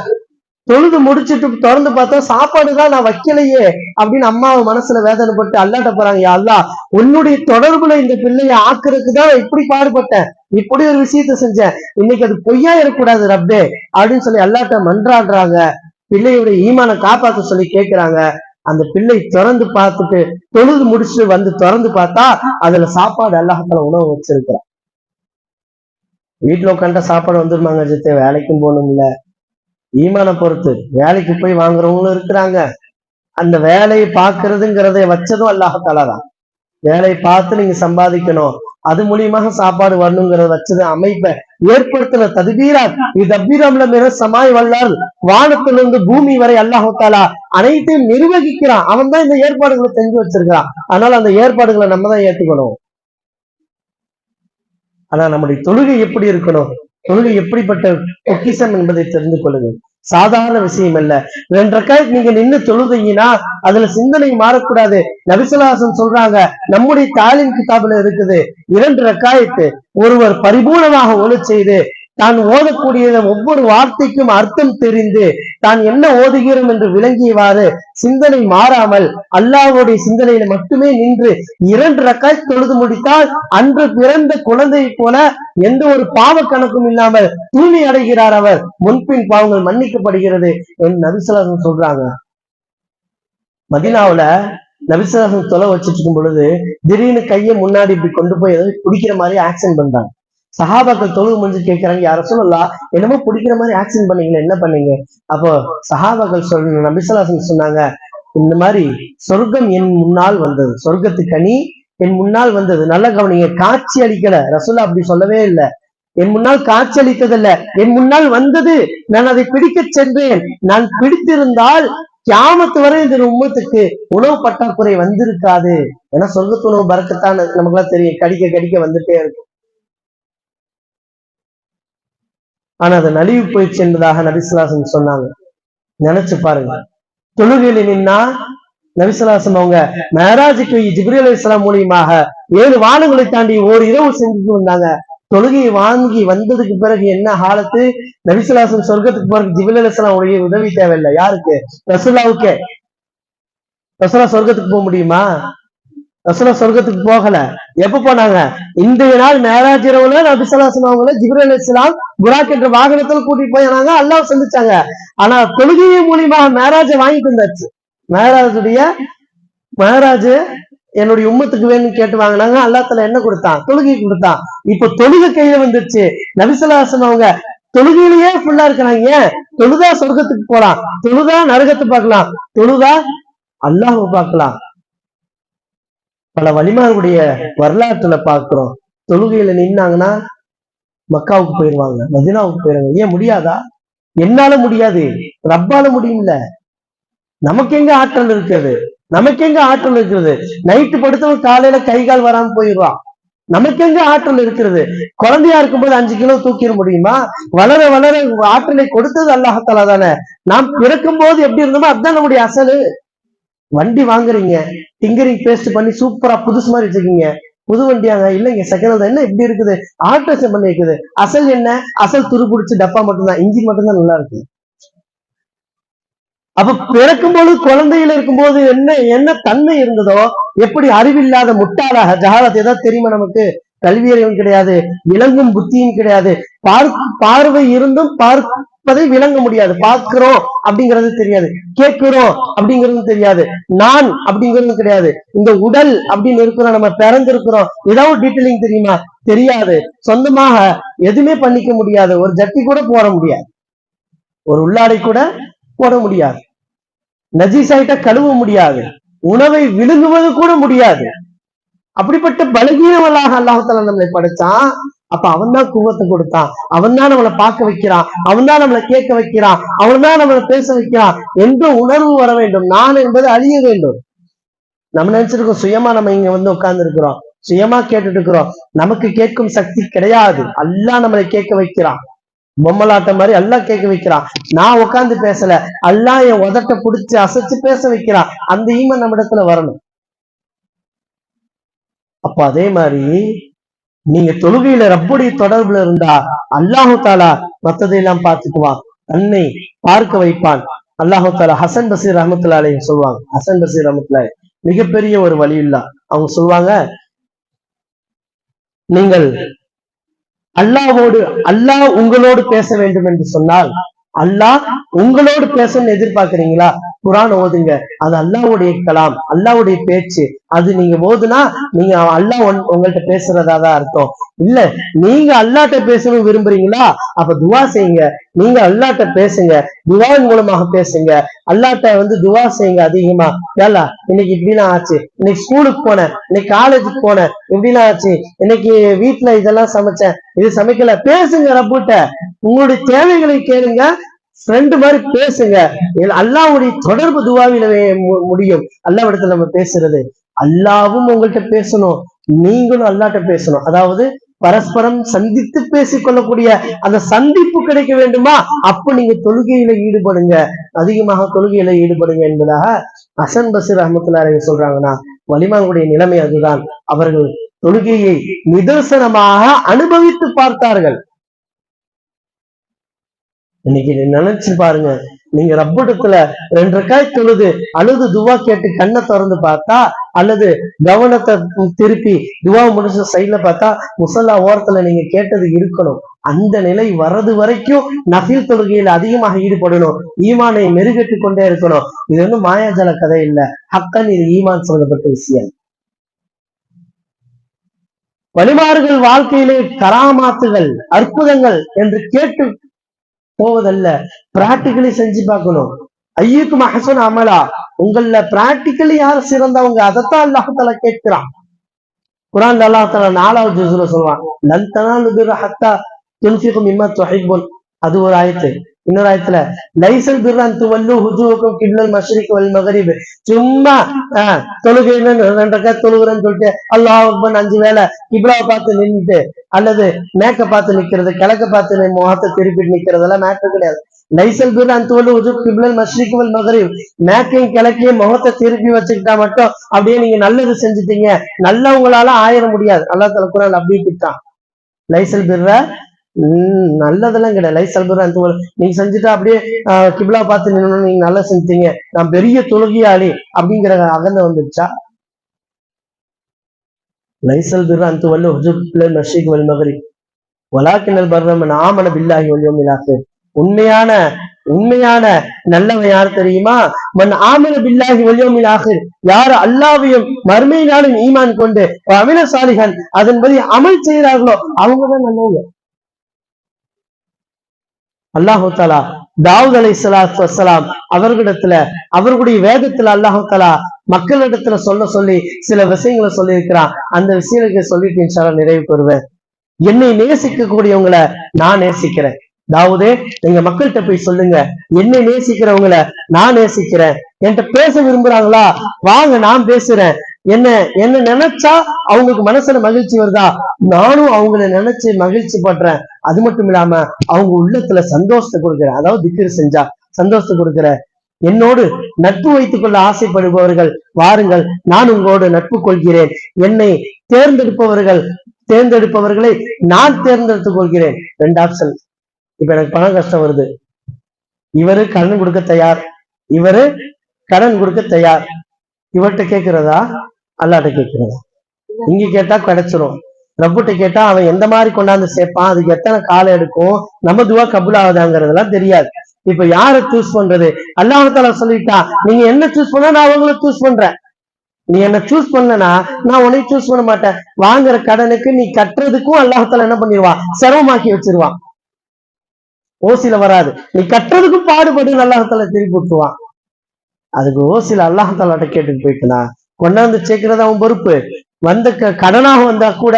தொழுது முடிச்சுட்டு திறந்து பார்த்தா சாப்பாடுதான் நான் வைக்கலையே அப்படின்னு அம்மாவை மனசுல வேதனைப்பட்டு அல்லாட்ட போறாங்க. யா அல்லாஹ், உன்னுடைய தொடர்புல இந்த பிள்ளைய ஆக்குறதுக்குதான் இப்படி பாடுபட்டேன், இப்படி ஒரு விஷயத்த செஞ்சேன், இன்னைக்கு அது பொய்யா இருக்கக்கூடாது ரப்பே அப்படின்னு சொல்லி அல்லாட்ட மன்றாடுறாங்க. பிள்ளையுடைய ஈமானை காப்பாத்த சொல்லி கேட்கிறாங்க. அந்த பிள்ளை திறந்து பார்த்துட்டு தொழுது முடிச்சுட்டு திறந்து பார்த்தா அதுல சாப்பாடு அல்லாஹால உணவு வச்சிருக்கிறான். வீட்டுல உட்காண்ட சாப்பாடு வந்துருமாங்க ஜித்தே, வேலைக்கும் போகணும்ல. ஈமானை பொறுத்து வேலைக்கு போய் வாங்குறவங்களும் இருக்கிறாங்க. அந்த வேலையை பார்க்கறதுங்கிறத வச்சதும் அல்லாஹால தான். வேலையை பார்த்து நீங்க சம்பாதிக்கணும், அது மூலியமாக சாப்பாடு வரணுங்கிறத வச்சது அமைப்பை ஏற்படுத்தின தத்பீராத் தப்பீரம்ல மிக சமாய் வல்லால், வானத்திலிருந்து பூமி வரை அல்லாஹாலா அனைத்தையும் நிர்வகிக்கிறான். அவன் தான் இந்த ஏற்பாடுகளை செஞ்சு வச்சிருக்கிறான். அதனால அந்த ஏற்பாடுகளை நம்ம தான் ஏற்றுக்கணும். ஆனா நம்முடைய தொழுகை எப்படி இருக்கணும், தொழுகை எப்படிப்பட்ட பொக்கிஷம் என்பதை தெரிந்து கொள்ளுங்கள். சாதாரண விஷயம் அல்ல. 2 ரக்காத் நீங்க நின்று தொழுதீங்கன்னா அதுல சிந்தனை மாறக்கூடாது. நபி ஸல்லல்லாஹு அலைஹி வஸல்லம் சொல்றாங்க, நம்முடைய தாலிம் கிதாபுல இருக்குது, 2 ரக்காயத்து ஒருவர் பரிபூர்ணமாக ஒளி செய்து தான் ஓதக்கூடிய ஒவ்வொரு வார்த்தைக்கும் அர்த்தம் தெரிந்து தான் என்ன ஓதுகிறோம் என்று விளங்கியவாறு சிந்தனை மாறாமல் அல்லாஹ்வுடைய சிந்தனையில மட்டுமே நின்று 2 ரக்காத் தொழுது முடித்தால் அன்று பிறந்த குழந்தை போல எந்த ஒரு பாவ கணக்கும் இல்லாமல் தூய்மை அடைகிறார். அவர் முன்பின் பாவங்கள் மன்னிக்கப்படுகிறது என்று நபி ஸல்லல்லாஹு அலைஹி வஸல்லம் சொல்றாங்க. மதீனாவுல நபி ஸல்லல்லாஹு அலைஹி வஸல்லம் தொலை வச்சிட்டு இருக்கும் பொழுது திடீர்னு கையை முன்னாடி இப்படி கொண்டு போய் ஏதாவது குடிக்கிற மாதிரி ஆக்ஷன் பண்றாங்க. சஹாபாக்கள் தொழுது முடிஞ்சு கேட்கிறாங்க, யார சொல்லலாம், என்னமோ பிடிக்கிற மாதிரி ஆக்ஷன் பண்ணீங்களா, என்ன பண்ணீங்க? அப்போ சஹாபாக்கள் நபி ஸல்லல்லாஹு அலைஹி வஸல்லம் சொன்னாங்க, இந்த மாதிரி சொர்க்கம் என் முன்னால் வந்தது, சொர்க்கத்து கனி என் முன்னால் வந்தது. நல்ல கவனிங்க, காட்சி அளிக்கல, ரசூலுல்லாஹ் அப்படி சொல்லவே இல்லை. என் முன்னால் காட்சி அளித்ததில்ல, என் முன்னால் வந்தது, நான் அதை பிடிக்க சென்றேன். நான் பிடித்திருந்தால் கியாமத்து வரை இந்த உம்மத்துக்கு உணவு பற்றாக்குறை வந்திருக்காது. ஏன்னா சொர்க்கத்து உணவு பறக்கத்தான் நமக்குலாம் தெரியும், கடிக்க கடிக்க வந்துட்டே இருக்கும். ஆனா அது நலிவு போயிடுச்சு என்பதாக நபி ஸல்லல்லாஹு அலைஹி வஸல்லம் சொன்னாங்க. நினைச்சு பாருங்க, தொழுகையில நின்னா நபி ஸல்லல்லாஹு அலைஹி வஸல்லம் அவங்க மேராஜுக்கு ஜிப்ரீல் அலைஹிஸ்ஸலாம் மூலியமாக 7 வானங்களை தாண்டி ஒரு இரவு செஞ்சுட்டு வந்தாங்க. தொழுகையை வாங்கி வந்ததுக்கு பிறகு என்ன ஹாலத்து, நபி ஸல்லல்லாஹு அலைஹி வஸல்லம் சொர்க்கத்துக்கு போறதுக்கு ஜிப்ரீல் அலைஹிஸ்ஸலாம் உடைய உதவி தேவையில்லை. யாருக்கு? ரசூலுல்லாஹ்வுக்கே. ரசூலுல்லாஹ் சொர்க்கத்துக்கு போக முடியுமா? ரசூலுல்லாஹ் சொர்க்கத்துக்கு போகல. எப்ப போனாங்க? இன்றைய நாள் மேராஜ் இரவுல நபி ஸல்லல்லாஹு அலைஹி வஸல்லம் அவங்களை ஜிப்ரீல் அலைஹிஸ்ஸலாம் புராக் என்ற வாகனத்துல கூட்டிட்டு போயினாங்க, அல்லாஹ் சந்திச்சாங்க. ஆனா தொழுகை மூலியமாக மேராஜை வாங்கிட்டு வந்தாச்சு. மேராஜ் என்னுடைய உம்மத்துக்கு வேணும்னு கேட்டு வாங்கினாங்க, அல்லாஹ் தஆலா என்ன கொடுத்தான்? தொழுகை கொடுத்தான். இப்ப தொழுகை கையில வந்துருச்சு. நபி ஸல்லல்லாஹு அலைஹி வஸல்லம் அவங்க தொழுகையிலேயே ஃபுல்லா இருக்கிறாங்க. தொழுதா சொர்க்கத்துக்கு போலாம், தொழுதா நரகத்தை பார்க்கலாம், தொழுதா அல்லாஹ்வை பார்க்கலாம். பல வலிமார்களுடைய வரலாற்றுல பார்க்கிறோம், தொழுகையில நின்னாங்கன்னா மக்காவுக்கு போயிருவாங்க, மதீனாவுக்கு போயிருவாங்க. ஏன் முடியாதா? என்னால முடியாது, ரப்பால முடியும்ல. நமக்கு எங்க ஆற்றல் இருக்கிறது? நமக்கு எங்க ஆற்றல் இருக்கிறது? நைட்டு படுத்தவன் காலையில கை கால் வராம போயிடுவான். நமக்கு எங்க ஆற்றல் இருக்கிறது? குழந்தையா இருக்கும்போது 5 கிலோ தூக்கிட முடியுமா? வளர வளர ஆற்றலை கொடுத்தது அல்லாஹ் தஆலா தானே. நாம் பிறக்கும் போது எப்படி இருந்தோமோ அதுதான் நம்முடைய அசலு. வண்டி வாங்குறீங்க, டிங்கரிங் பேஸ்ட் பண்ணி சூப்பரா புதுசு மாதிரி வச்சிருக்கீங்க, புது வண்டியாங்க, இல்லைங்க செகண்ட் தான். என்ன இப்படி இருக்குது, ஆல்ட்ரேஷன் பண்ணி இருக்குது. அசல் என்ன, அசல் துரு பிடிச்சி டப்பா மட்டும்தான், இன்ஜின் மட்டும்தான் நல்லா இருக்கு. அப்ப பிறக்கும் போது குழந்தையில இருக்கும்போது என்ன என்ன தன்மை இருந்ததோ, எப்படி அறிவில்லாத முட்டாளாக ஜஹாலத் ஏதாவது தெரியுமா நமக்கு, கல்வியறிவும் கிடையாது, விளங்கும் புத்தியும் கிடையாது, பார்வை இருந்தும் பார்ப்பதை விளங்க முடியாது, பார்க்கிறோம் அப்படிங்கிறது தெரியாது, கேட்கிறோம் அப்படிங்கிறது தெரியாது, நான் அப்படிங்கிறது கிடையாது, இந்த உடல் அப்படின்னு இருக்கிறோம், நம்ம பிறந்திருக்கிறோம், ஏதாவது டீட்டெயிலிங் தெரியுமா, தெரியாது, சொந்தமாக எதுவுமே பண்ணிக்க முடியாது, ஒரு ஜட்டி கூட போட முடியாது, ஒரு உள்ளாடை கூட போட முடியாது, நஜீசாயிட்ட கழுவ முடியாது, உணவை விழுங்குவது கூட முடியாது. அப்படிப்பட்ட பலகீனவளாக அல்லாஹால நம்மளை படைச்சான். அப்ப அவன் தான் குவத்தை கொடுத்தான், அவன் தான் நம்மளை பார்க்க வைக்கிறான், அவன் தான் நம்மளை கேட்க வைக்கிறான், அவன் தான் நம்மளை பேச வைக்கிறான் என்ற உணர்வு வர வேண்டும். நான் என்பது அழிய வேண்டும். நம்ம நினைச்சிருக்கோம் சுயமா நம்ம இங்க வந்து உட்கார்ந்து இருக்கிறோம், சுயமா கேட்டுட்டு இருக்கிறோம், நமக்கு கேட்கும் சக்தி கிடையாது. அல்லாஹ் நம்மளை கேட்க வைக்கிறான், பொம்மலாட்டம் மாதிரி அல்லாஹ் கேட்க வைக்கிறான். நான் உட்காந்து பேசல, அல்லாஹ் என் உதட்ட புடிச்சு அசைச்சு பேச வைக்கிறான். அந்த ஈமன் நம்ம இடத்துல வரணும். அப்ப அதே மாதிரி நீங்க தொழுகையில ரப்புடைய தொடர்புல இருந்தா அல்லாஹு தாலா மத்ததையெல்லாம் பார்த்துக்குவான், தன்னை பார்க்க வைப்பான். அல்லாஹு தாலா ஹசன் பசீர் ரஹமத்துல்லாஹி அலைஹி சொல்லுவாங்க, ஹசன் பசீர் ரஹமத்துல்லாஹி மிகப்பெரிய ஒரு வலியுல்லா. அவங்க சொல்லுவாங்க, நீங்கள் அல்லாஹ் உங்களோடு பேச வேண்டும் என்று சொன்னால், அல்லாஹ் உங்களோடு பேசணும்னு எதிர்பார்க்கிறீங்களா, குர்ஆன் ஓதுங்க, அது அல்லாஹ்வுடைய கலாம், அல்லாஹ்வுடைய பேச்சு. அது நீங்க ஓதுனா நீங்க அல்லாஹ் உங்கள்கிட்ட பேசுறதா தான் அர்த்தம். இல்ல நீங்க அல்லாஹ்ட்ட பேசணும் விரும்புறீங்களா, அப்ப துவா செய்யுங்க, நீங்க அல்லாஹ்ட்ட பேசுங்க, துவாவின் மூலமாக பேசுங்க, அல்லாஹ்ட்ட வந்து துவா செய்யுங்க அதிகமா. ஏலா இன்னைக்கு இப்படிலாம் ஆச்சு, இன்னைக்கு ஸ்கூலுக்கு போனேன், இன்னைக்கு காலேஜுக்கு போனேன், இப்படிலாம் ஆச்சு, இன்னைக்கு வீட்டுல இதெல்லாம் சமைச்சேன், இது சமைக்கல, பேசுங்க ரப்புட்ட, உங்களுடைய தேவைகளை கேளுங்க, ஃப்ரெண்டு மாதிரி பேசுங்க. அல்லாஹ்வுடைய தொடர்பு துவாவில முடியும். அல்லாஹ் இடத்துல நம்ம பேசுறது, அல்லாவும் உங்கள்கிட்ட பேசணும், நீங்களும் அல்லாஹ்ட்ட பேசணும். அதாவது பரஸ்பரம் சந்தித்து பேசிக்கொள்ளக்கூடிய அந்த சந்திப்பு கிடைக்க வேண்டுமா, அப்ப நீங்க தொழுகையில ஈடுபடுங்க, அதிகமாக தொழுகையில ஈடுபடுங்க என்பதாக ஹசன் பசீர் ரஹ்மத்துல்லாஹி அலைஹி சொல்றாங்கன்னா, வலிமான்களுடைய நிலைமை அதுதான். அவர்கள் தொழுகையை நிதர்சனமாக அனுபவித்து பார்த்தார்கள். இன்னைக்கு நினைச்சு பாருங்க, நீங்க ரப்பிடத்துல 2 ரக்காத் தொழுது அழுது துவா கேட்டு கண்ணை திறந்து பார்த்தா, அல்லது கவனத்தை திருப்பி துவா முடிச்ச சைட்ல பார்த்தா முசல்லா ஓரத்துல நீங்க கேட்டது இருக்கணும். அந்த நிலை வர்றது வரைக்கும் நஃபில் தொழுகையில அதிகமாக ஈடுபடணும், ஈமானை மெருகெட்டு கொண்டே இருக்கணும். இது வந்து மாயாஜால கதை இல்ல, ஹக்கன் இது ஈமான் சொல்லப்பட்ட விஷயம். வழிமாறுகள் வாழ்க்கையிலே கராமாத்துகள் அற்புதங்கள் என்று கேட்டு போவதல்ல, பிராக்டிகலி செஞ்சு பார்க்கணும். ஐயுக்கும் அஹ்சன் அமலா, உங்கள பிராக்டிகலி யார் சிறந்தவங்க, அதைத்தான் அல்லாஹ் தஆலா கேட்கிறான். குர்ஆன்ல அல்லாஹ் தஆலா 4வது ஜுஸ்ல சொல்றான், லன் தனாலு பிர்ர ஹத்தா துன்ஃபிகு மிம்மா துஹிப்புன், அது ஒரு ஆயத்து. இன்னொரு ஆயத்துல லைசல் பிர்ரன் துவல்லு ஹுஜூஹுக்கும் கிப்லல் மஷ்ரிக் வல் மக்ரிப், சும்மா தொழுகையில 2 ரக்காத் தொழுகிறேன்னு சொல்லிட்டு அல்லாஹ் அக்பர் 5 வேளை கிப்லாவை பார்த்து நின்றுட்டு, அல்லது மேக்க பார்த்து நிக்கிறது, கிழக்க பார்த்து முகத்தை திருப்பிட்டு நிக்கிறதெல்லாம் மேட்டர் கிடையாது. லைசல் பிர்ரன் துவல்லு ஹுஜூஹுக்கும் கிப்லல் மஷ்ரிக் வல் மக்ரிப், மேக்கையும் கிழக்கையும் முகத்தை திருப்பி வச்சுக்கிட்டா மட்டும் அப்படியே நீங்க நல்லது செஞ்சுட்டீங்க, நல்லவங்களால ஆயிர முடியாது. அல்லாஹ் தஆலா குர்ஆன்ல அப்படி திட்டான். லைசல் பிர்ர நல்லதெல்லாம் கிடையாது, லைசல் பிர்ர நீங்க செஞ்சுட்டா அப்படியே கிப்லா பார்த்து நின்னு நீங்க நல்லா செஞ்சுட்டீங்க, நான் பெரிய தொழுகையாளி அப்படிங்கிற அகந்த வந்துடுச்சா? லைசல் பிர்ர அன் துவல்லு ஹுஜூஹுக்கும் மஷ்ரிக் வல் மக்ரிப் வலாக்கின்னல் பர்ர மன் ஆமன பில்லாஹி வல் யௌமில் ஆகிர். உண்மையான நல்லவன் யார் தெரியுமா? மன் ஆமன பில்லாஹி வல் யௌமில் ஆகிர், யார் அல்லாஹ்வையும் மறுமை நாளும் ஈமான் கொண்டு அமில சாலிஹன் அதன்படி அமல் செய்கிறார்களோ அவங்கதான் நல்லவங்க. அல்லாஹு தஆலா தாவூத் அலைஹிஸ்ஸலாத்து வஸ்ஸலாம் அவர்களிடத்துல அவர்களுடைய வேதத்துல அல்லாஹு தஆலா மக்களிடத்துல சொல்லி சில விஷயங்களை சொல்லி இருக்கிறான். அந்த விஷயங்களை சொல்லிட்டு இன்ஷா அல்லாஹ் நிறைவு பெறுவேன். என்னை நேசிக்கக்கூடியவங்களை நான் நேசிக்கிறேன். தாவூதே, நீங்க மக்கள்கிட்ட போய் சொல்லுங்க, என்னை நேசிக்கிறவங்களை நான் நேசிக்கிறேன். என்கிட்ட பேச விரும்புறாங்களா, வாங்க நான் பேசுறேன். என்ன நினைச்சா அவங்களுக்கு மனசுல மகிழ்ச்சி வருதா, நானும் அவங்கள நினைச்சு மகிழ்ச்சி படுறேன். அது மட்டும் இல்லாம அவங்க உள்ளத்துல சந்தோஷத்தை கொடுக்குறேன். அதாவது திக்ர் செஞ்சா சந்தோஷத்தை கொடுக்குறேன். என்னோடு நட்பு வைத்துக் கொள்ள ஆசைப்படுபவர்கள் வாருங்கள், நான் உங்களோடு நட்பு கொள்கிறேன். என்னை தேர்ந்தெடுப்பவர்களை நான் தேர்ந்தெடுத்துக் கொள்கிறேன். 2 ஆப்ஷன். இப்ப எனக்கு பணம் கஷ்டம் வருது, இவரு கடன் கொடுக்க தயார், இவரு கடன் கொடுக்க தயார். இவர்கிட்ட கேட்கிறதா அல்லாட்ட கேட்கிறதா? இங்க கேட்டா கிடைச்சிரும், ரப்புட்ட கேட்டா அவன் எந்த மாதிரி கொண்டாந்து சேர்ப்பான், அதுக்கு எத்தனை காலம் எடுக்கும், நம்ம துவா கபூல் ஆகுதாங்கிறதெல்லாம் தெரியாது. இப்ப யாரை சூஸ் பண்றது? அல்லாஹ் சொல்லிட்டா, நீங்க என்ன சூஸ் பண்ணா நான் உங்களை சூஸ் பண்றேன். நீ என்ன சூஸ் பண்ணனா நான் உன்னை சூஸ் பண்ண மாட்டேன். வாங்குற கடனுக்கு நீ கட்டுறதுக்கும் அல்லாஹ் என்ன பண்ணிடுவான், சிரமமாக்கி வச்சிருவான். ஓசில வராது, நீ கட்டுறதுக்கும் பாடுபடு அல்லாஹ் திருப்பி விட்டுருவான். அதுக்கு ஓசில அல்லாஹ் கேட்டுட்டு போயிட்டுனா கொண்டாந்து சேர்க்கறது அவன் பொறுப்பு. வந்த கடனாக வந்தா கூட,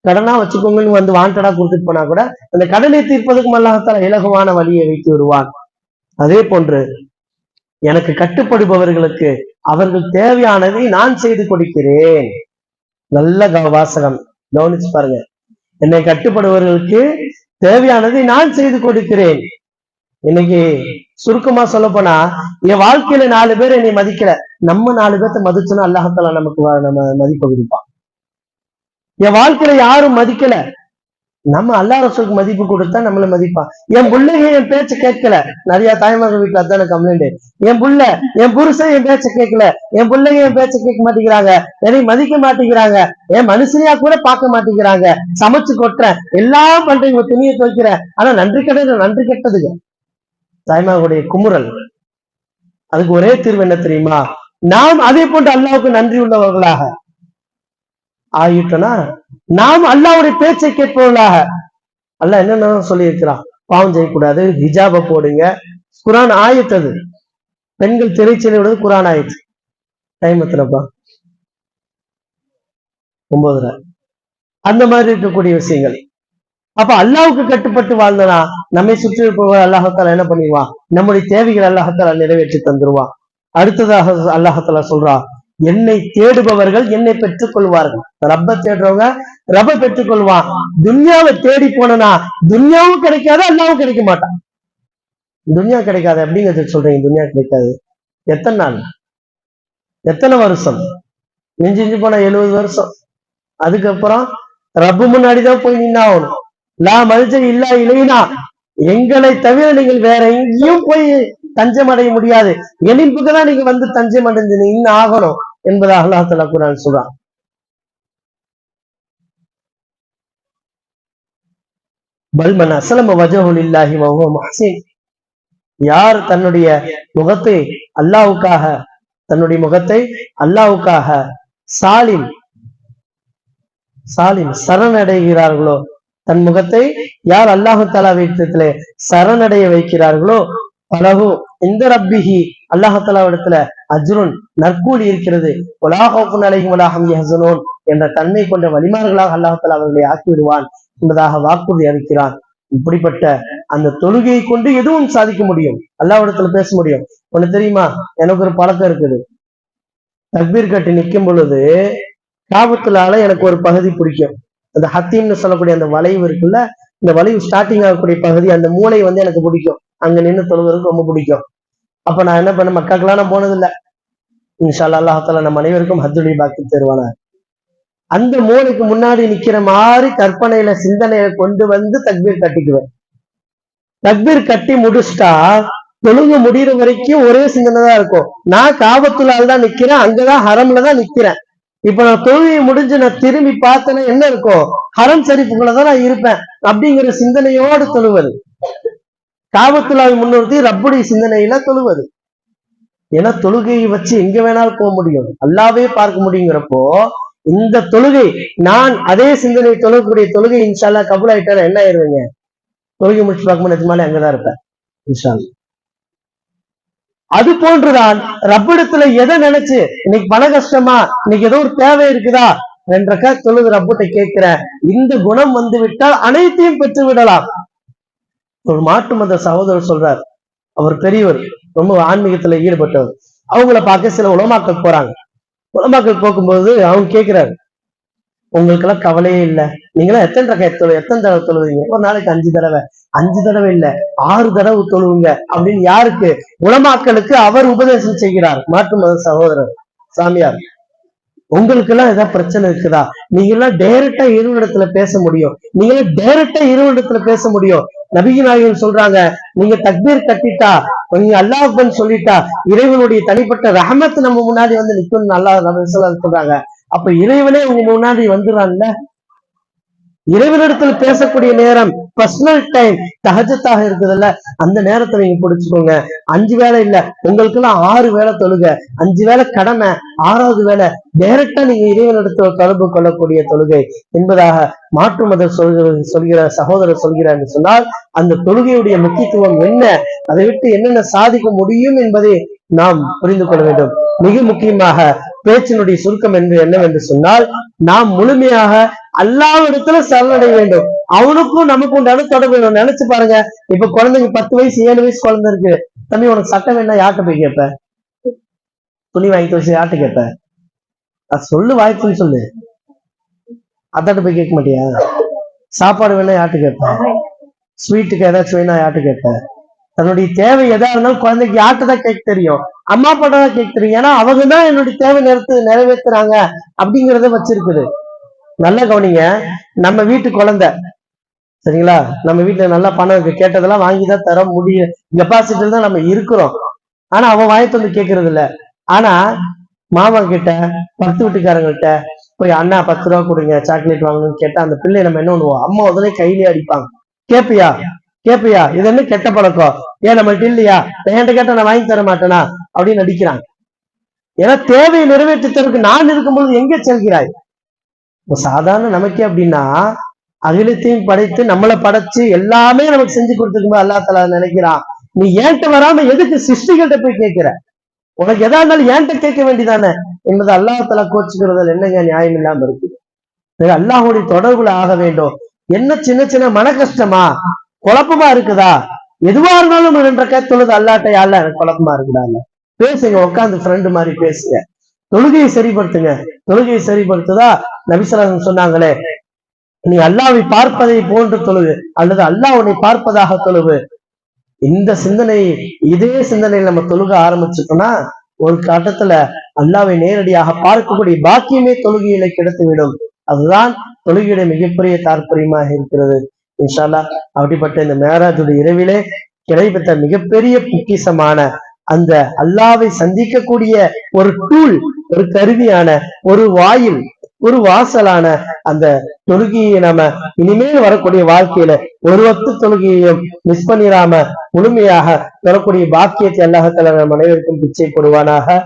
கடனா வச்சுக்கோங்கன்னு வந்து வாண்டடா கொடுத்துட்டு போனா கூட அந்த கடனை தீர்ப்பதற்கும் அல்லாஹ் இலகுவான வழியை வைத்து விடுவான். அதே போன்று எனக்கு கட்டுப்படுபவர்களுக்கு அவர்கள் தேவையானதை நான் செய்து கொடுக்கிறேன். நல்ல வாசகம், கவனிச்சு பாருங்க. என்னை கட்டுப்படுபவர்களுக்கு தேவையானதை நான் செய்து கொடுக்கிறேன். இன்னைக்கு சுருக்கமா சொல்ல போனா, என் வாழ்க்கையில 4 பேர் என்னை மதிக்கல, நம்ம 4 பேர்த்த மதிச்சோன்னா அல்லாஹ் நமக்கு நம்ம மதிப்பை விடுப்பான். என் வாழ்க்கையில யாரும் மதிக்கல, நம்ம அல்லாஹ் ரசூலுக்கு மதிப்பு கொடுத்தா நம்மள மதிப்பான். என் பிள்ளைங்க என் பேச்ச கேட்கல, நிறைய தாய்மார்கள் வீட்டுல அதான கம்ப்ளைண்ட். என் புருஷன் என் பேச்ச கேட்கல, என் பிள்ளைங்க என் பேச்ச கேட்க மாட்டேங்கிறாங்க, என்னை மதிக்க மாட்டேங்கிறாங்க, என் மனுஷனையா கூட பார்க்க மாட்டேங்கிறாங்க, சமைச்சு கொட்டுறேன், எல்லாம் பண்றீங்க, துணியை துவைக்கிறேன், ஆனா நன்றி கெட்டதுங்க தாய்மார்களுடைய குமுறல். அதுக்கு ஒரே தீர்வு என்ன தெரியுமா? நாம் அதே போன்று அல்லாஹ்வுக்கு நன்றி உள்ளவர்களாக ஆயிட்டோம்னா நாம் அல்லாஹ்வுடைய பேச்சை கேட்பவர்களாக. அல்லாஹ் என்னென்ன சொல்லி இருக்கிறான், பாவம் செய்யக்கூடாது, ஹிஜாப போடுங்க, குரான் ஆயத்தது, பெண்கள் திரைச்சலை விடுறது குரான் ஆயத்து. டைம் எத்தனைப்பா? 9:30. அந்த மாதிரி இருக்கக்கூடிய விஷயங்கள். அப்ப அல்லாஹ்வுக்கு கட்டுப்பட்டு வாழ்ந்தனா நம்மை சுற்றி இருப்பவர் அல்லாஹ் என்ன பண்ணிடுவான், நம்முடைய தேவைகள் அல்லாஹ் நிறைவேற்றி தந்துருவான். அடுத்ததாக அல்லாஹ் சொல்றா, என்னை தேடுபவர்கள் என்னை பெற்றுக் கொள்வார்கள். ரப்ப தேடுறவங்க ரப்ப பெற்றுக் கொள்வான். துன்யாவை தேடி போனா துன்யாவும் கிடைக்காது, அல்லாவும் கிடைக்க மாட்டான். துன்யா கிடைக்காது அப்படிங்கிறது சொல்றீங்க, துன்யா கிடைக்காது. எத்தனை நாள், எத்தனை வருஷம்? மிஞ்சி போனா 70 வருஷம். அதுக்கப்புறம் ரப்பு முன்னாடிதான் போய் நின்னாகணும். லா மல்ஜா இல்லா இலைனா, எங்களை தவிர நீங்கள் வேற எங்கேயும் போய் தஞ்சம் அடைய முடியாது, எனிப்புக்குதான் நீங்க வந்து தஞ்சம் அடைஞ்சு இன்னும் ஆகணும் என்பதாக அல்லாஹ் தஆலா குர்ஆன் சொல்றான். பல் மன் அஸ்லம வஜஹு லில்லாஹி வ ஹுவ முஹ்சின், யார் தன்னுடைய முகத்தை அல்லாஹ்வுக்காக, தன்னுடைய முகத்தை அல்லாஹ்வுக்காக சாலிம் சரணடைகிறார்களோ, தன் முகத்தை யார் அல்லாஹு தஆலா வீட்டிலே சரணடைய வைக்கிறார்களோ, பலஹு இந்த ரப்பிஹி, அல்லாஹ் தஆலாவிடத்துல அஜ்ருன் நற்கூலி இருக்கிறது, வலா ஹௌஃபுன் அலைஹிம் வலா ஹும் யஹ்ஸனூன் என்ற தன்மை கொண்ட வழிமார்களாக அல்லாஹ் தஆலா அவர்களை ஆக்கி விடுவான் என்பதாக வாக்குறுதி அளிக்கிறான். இப்படிப்பட்ட அந்த தொழுகையை கொண்டு எதுவும் சாதிக்க முடியும், அல்லாஹ்விடத்துல பேச முடியும். ஒண்ணு தெரியுமா, எனக்கு ஒரு பழக்கம் இருக்குது. தக்பீர் கட்டி நிற்கும் பொழுது காபத்துலால எனக்கு ஒரு பகுதி பிடிக்கும். அந்த ஹத்தீம்னு சொல்லக்கூடிய அந்த வளைவு இருக்குல்ல, இந்த வளைவு ஸ்டார்டிங் ஆகக்கூடிய பகுதி, அந்த மூளை வந்து எனக்கு பிடிக்கும். அங்க நின்று தொழுவதற்கு ரொம்ப பிடிக்கும். அப்ப நான் என்ன பண்ண, மக்காக்கெல்லாம் நான் போனதில்லை. இன்ஷா அல்லாஹ் தஆலா நம்ம அனைவருக்கும் ஹஜ்ஜுடைய பாக்கியம் தருவானா. அந்த மூளைக்கு முன்னாடி நிக்கிற மாதிரி கற்பனையில சிந்தனையை கொண்டு வந்து தக்பீர் கட்டிக்குவேன். தக்பீர் கட்டி முடிச்சுட்டா தொழுக முடிகிற வரைக்கும் ஒரே சிந்தனை தான் இருக்கும். நான் காபத்துலால் தான் நிக்கிறேன், அங்கதான் ஹரம்ல தான் நிக்கிறேன். இப்ப நான் தொழுகை முடிஞ்சு நான் திரும்பி பார்த்தேன்னா என்ன இருக்கும், ஹரம் ஷரீஃபுக்குள்ளதான் நான் இருப்பேன் அப்படிங்கிற சிந்தனையோடு தொழுவது. காபத்துலாவை முன்னிறுத்தி ரப்புடைய சிந்தனையில தொழுவது. ஏன்னா தொழுகையை வச்சு எங்க வேணாலும் போக முடியும், அல்லாவே பார்க்க முடியுங்கிறப்போ இந்த தொழுகை நான் அதே சிந்தனை தொழக்கூடிய தொழுகை இன்ஷா அல்லாஹ் கபூல் ஆயிட்டா என்ன ஆயிருவீங்க, தொழுகை முடிச்சு பார்க்கும்போது நிஜமாலே அங்கதான் இருப்பேன் இன்ஷா அல்லாஹ். அது போன்றுதான் ரப்பிடத்துல எதை நினைச்சு, இன்னைக்கு பண கஷ்டமா, இன்னைக்கு ஏதோ ஒரு தேவை இருக்குதா, 2 ரக்காத் தொழுது ரப்பிட்ட கேட்கிற இந்த குணம் வந்து விட்டால் அனைத்தையும் பெற்று விடலாம். ஒரு மாட்டு மத சகோதரர் சொல்றார், அவர் பெரியவர், ரொம்ப ஆன்மீகத்துல ஈடுபட்டவர். அவங்கள பார்க்க சில உலமாக்கள் போறாங்க. உலமாக்கள் போகும்போது அவங்க கேட்கிறாரு, உங்களுக்கு எல்லாம் கவலையே இல்ல. நீங்களாம் எத்தனை எத்தனை தடவை தொழுவீங்க? ஒரு நாளைக்கு 5 தடவை. 5 தடவை இல்ல 6 தடவை தொழுவுங்க அப்படின்னு யாருக்கு? உலமாக்களுக்கு அவர் உபதேசம் செய்கிறார். மாற்று மத சகோதரர் சாமியார். உங்களுக்கு எல்லாம் ஏதாவது பிரச்சனை இருக்குதா? நீங்க எல்லாம் டைரக்டா இறைவனிடத்துல பேச முடியும். நீங்க எல்லாம் டைரக்டா இறைவனிடத்துல பேச முடியும். நபிகள் நாயகம் சொல்றாங்க, நீங்க தக்பீர் கட்டிட்டா, நீங்க அல்லாஹ் அக்பர்னு சொல்லிட்டா இறைவனுடைய தனிப்பட்ட ரஹமத் நம்ம முன்னாடி வந்து நிக்கும்னு அல்லாஹ் நபி சொல்றாங்க. அப்ப இறைவனே உங்க முன்னாடி வந்துடுறான்ல. இறைவனிடத்துல பேசக்கூடிய நேரம் பர்சனல் டைம் தஹஜத்தாக இருக்குதுல்ல, அந்த நேரத்தை நீங்க பிடிச்சுக்கோங்க. 5 வேளை இல்ல, உங்களுக்கு எல்லாம் 6 வேளை தொழுக, 5 வேளை கடமை, 6வது வேளை டைரக்டா நீங்க இறைவனிடத்துல தொடர்பு கொள்ளக்கூடிய தொழுகை என்பதாக மாற்று மத சொல்கிற சகோதரர் சொல்கிறார் என்று சொன்னால், அந்த தொழுகையுடைய முக்கியத்துவம் என்ன, அதை விட்டு என்னென்ன சாதிக்க முடியும் என்பதை நாம் புரிந்து கொள்ள வேண்டும். மிக முக்கியமாக பேச்சினுடைய சுருக்கம் என்று என்னவென்று சொன்னால், நாம் முழுமையாக அல்லாஹ்விடத்துல சரணடைய வேண்டும். அவனுக்கும் நமக்கும் உண்டான தொடர்பு வேணும். நினைச்சு பாருங்க, இப்ப குழந்தைங்க 10 வயசு 7 வயசு குழந்தை இருக்கு. தம்பி உனக்கு சட்டம் வேணா யார்கிட்ட போய் கேட்ப? துணி வாங்கிட்டு வச்சு யார்கிட்ட கேட்ப? அது சொல்லு, வாய்ப்புன்னு சொல்லு. அதாட்ட போய் கேட்க மாட்டியா? சாப்பாடு வேணா யார்கிட்ட கேட்ப? ஸ்வீட்டுக்கு ஏதாச்சும் வேணா யார்கிட்ட கேட்ப? தன்னுடைய தேவை எதா இருந்தாலும் குழந்தைக்கு யார்கிட்ட தான் கேட்க தெரியும்? அம்மா அப்பா தான் கேட்க தெரியும். ஏன்னா அவங்க தான் என்னுடைய தேவை நிறைவேற்றுறாங்க அப்படிங்கிறத வச்சிருக்குது. நல்லா கவனிங்க, நம்ம வீட்டு குழந்தை சரிங்களா, நம்ம வீட்டுல நல்லா பணம் இருக்கு, கேட்டதெல்லாம் வாங்கிதான் தர முடியும், கெப்பாசிட்டில தான் நம்ம இருக்கிறோம். ஆனா அவன் வாயத்து வந்து கேட்கறது இல்ல. ஆனா மாமா கிட்ட 10 வீட்டுக்காரங்கள்ட்ட போய் அண்ணா 10 ரூபா கொடுங்க சாக்லேட் வாங்கணும்னு கேட்டா அந்த பிள்ளை நம்ம என்ன பண்ணுவோம்? அம்மா உடனே கையிலே அடிப்பாங்க. கேப்பியா கேப்பியா, இது என்ன கெட்ட பழக்கம்? ஏன் நம்மள்ட்ட இல்லையா? என்கிட்ட கேட்டா நான் வாங்கி தர மாட்டேனா அப்படின்னு நடிக்கிறாங்க. ஏன்னா தேவையை நிறைவேற்றுறதுக்கு நான் இருக்கும்போது எங்க செல்கிறாய்? சாதாரண நமக்கே அப்படின்னா, அகிலத்தையும் படைத்து நம்மளை படைச்சு எல்லாமே நமக்கு செஞ்சு கொடுத்துருக்கும்போது அல்லா தஆலா நினைக்கிறான், நீ ஏன்ட்ட வராம எதுக்கு சிருஷ்டிகள்கிட்ட போய் கேட்கிற? உனக்கு எதா இருந்தாலும் ஏன்ட்ட கேட்க வேண்டியதானே என்பது அல்லாஹ் தஆலா கோச்சுக்கிறதுல என்னங்க நியாயம் இல்லாம இருக்கு? அல்லாஹ்வுடைய தொடர்புல ஆக வேண்டும். என்ன சின்ன சின்ன மன கஷ்டமா, குழப்பமா இருக்குதா? எதுவா இருந்தாலும் 2 ரக்காத் தொழுது அல்லாஹ்ட்ட, யா அல்லாஹ் எனக்கு குழப்பமா இருக்குதா, பேசுங்க, உட்காந்து ஃப்ரெண்டு மாதிரி பேசுங்க, தொழுகையை சரிப்படுத்துங்க. தொழுகையை சரிப்படுத்துதா நபி ஸல்லல்லாஹு அலைஹி வஸல்லம் சொன்னாங்களே, நீ அல்லாஹ்வை பார்ப்பதை போன்று தொழுது அல்லது அல்லாஹ் உன்னை பார்ப்பதாக தொழுவு. இந்த சிந்தனை, இதே சிந்தனையில் நம்ம தொழுக ஆரம்பிச்சுட்டோம்னா ஒரு கட்டத்துல அல்லாஹ்வை நேரடியாக பார்க்கக்கூடிய பாக்கியமே தொழுகையில கிடைத்துவிடும். அதுதான் தொழுகையுடைய மிகப்பெரிய தாற்பயமாக இருக்கிறது. இன்ஷா அல்லாஹ் அப்படிப்பட்ட இந்த மேராஜுடைய இரவிலே கிடைப்பட்ட மிகப்பெரிய பொக்கிஷமான அந்த அல்லாஹ்வை சந்திக்கக்கூடிய ஒரு டூல், ஒரு கருவியான, ஒரு வாயில், ஒரு வாசலான அந்த தொழுகையை நாம இனிமேல் வரக்கூடிய வாழ்க்கையில ஒரு வக்து தொழுகையையும் மிஸ் பண்ணிடாம முழுமையாக வரக்கூடிய பாக்கியத்தை அல்லாஹ் தஆலா நம் அனைவருக்கும் பிச்சை போடுவானாக.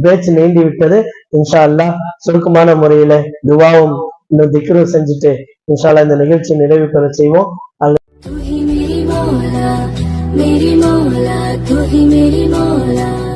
பேச்சு நீண்டி விட்டது. இன்ஷா அல்லாஹ் சுருக்கமான முறையில துவாவும் இன்னும் திக்ரும் செஞ்சுட்டு இன்ஷா அல்லாஹ் இந்த நிகழ்ச்சியை நிறைவு பெற செய்வோம். तू ही मेरी मौला, मेरी मौला, तू ही मेरी मौला।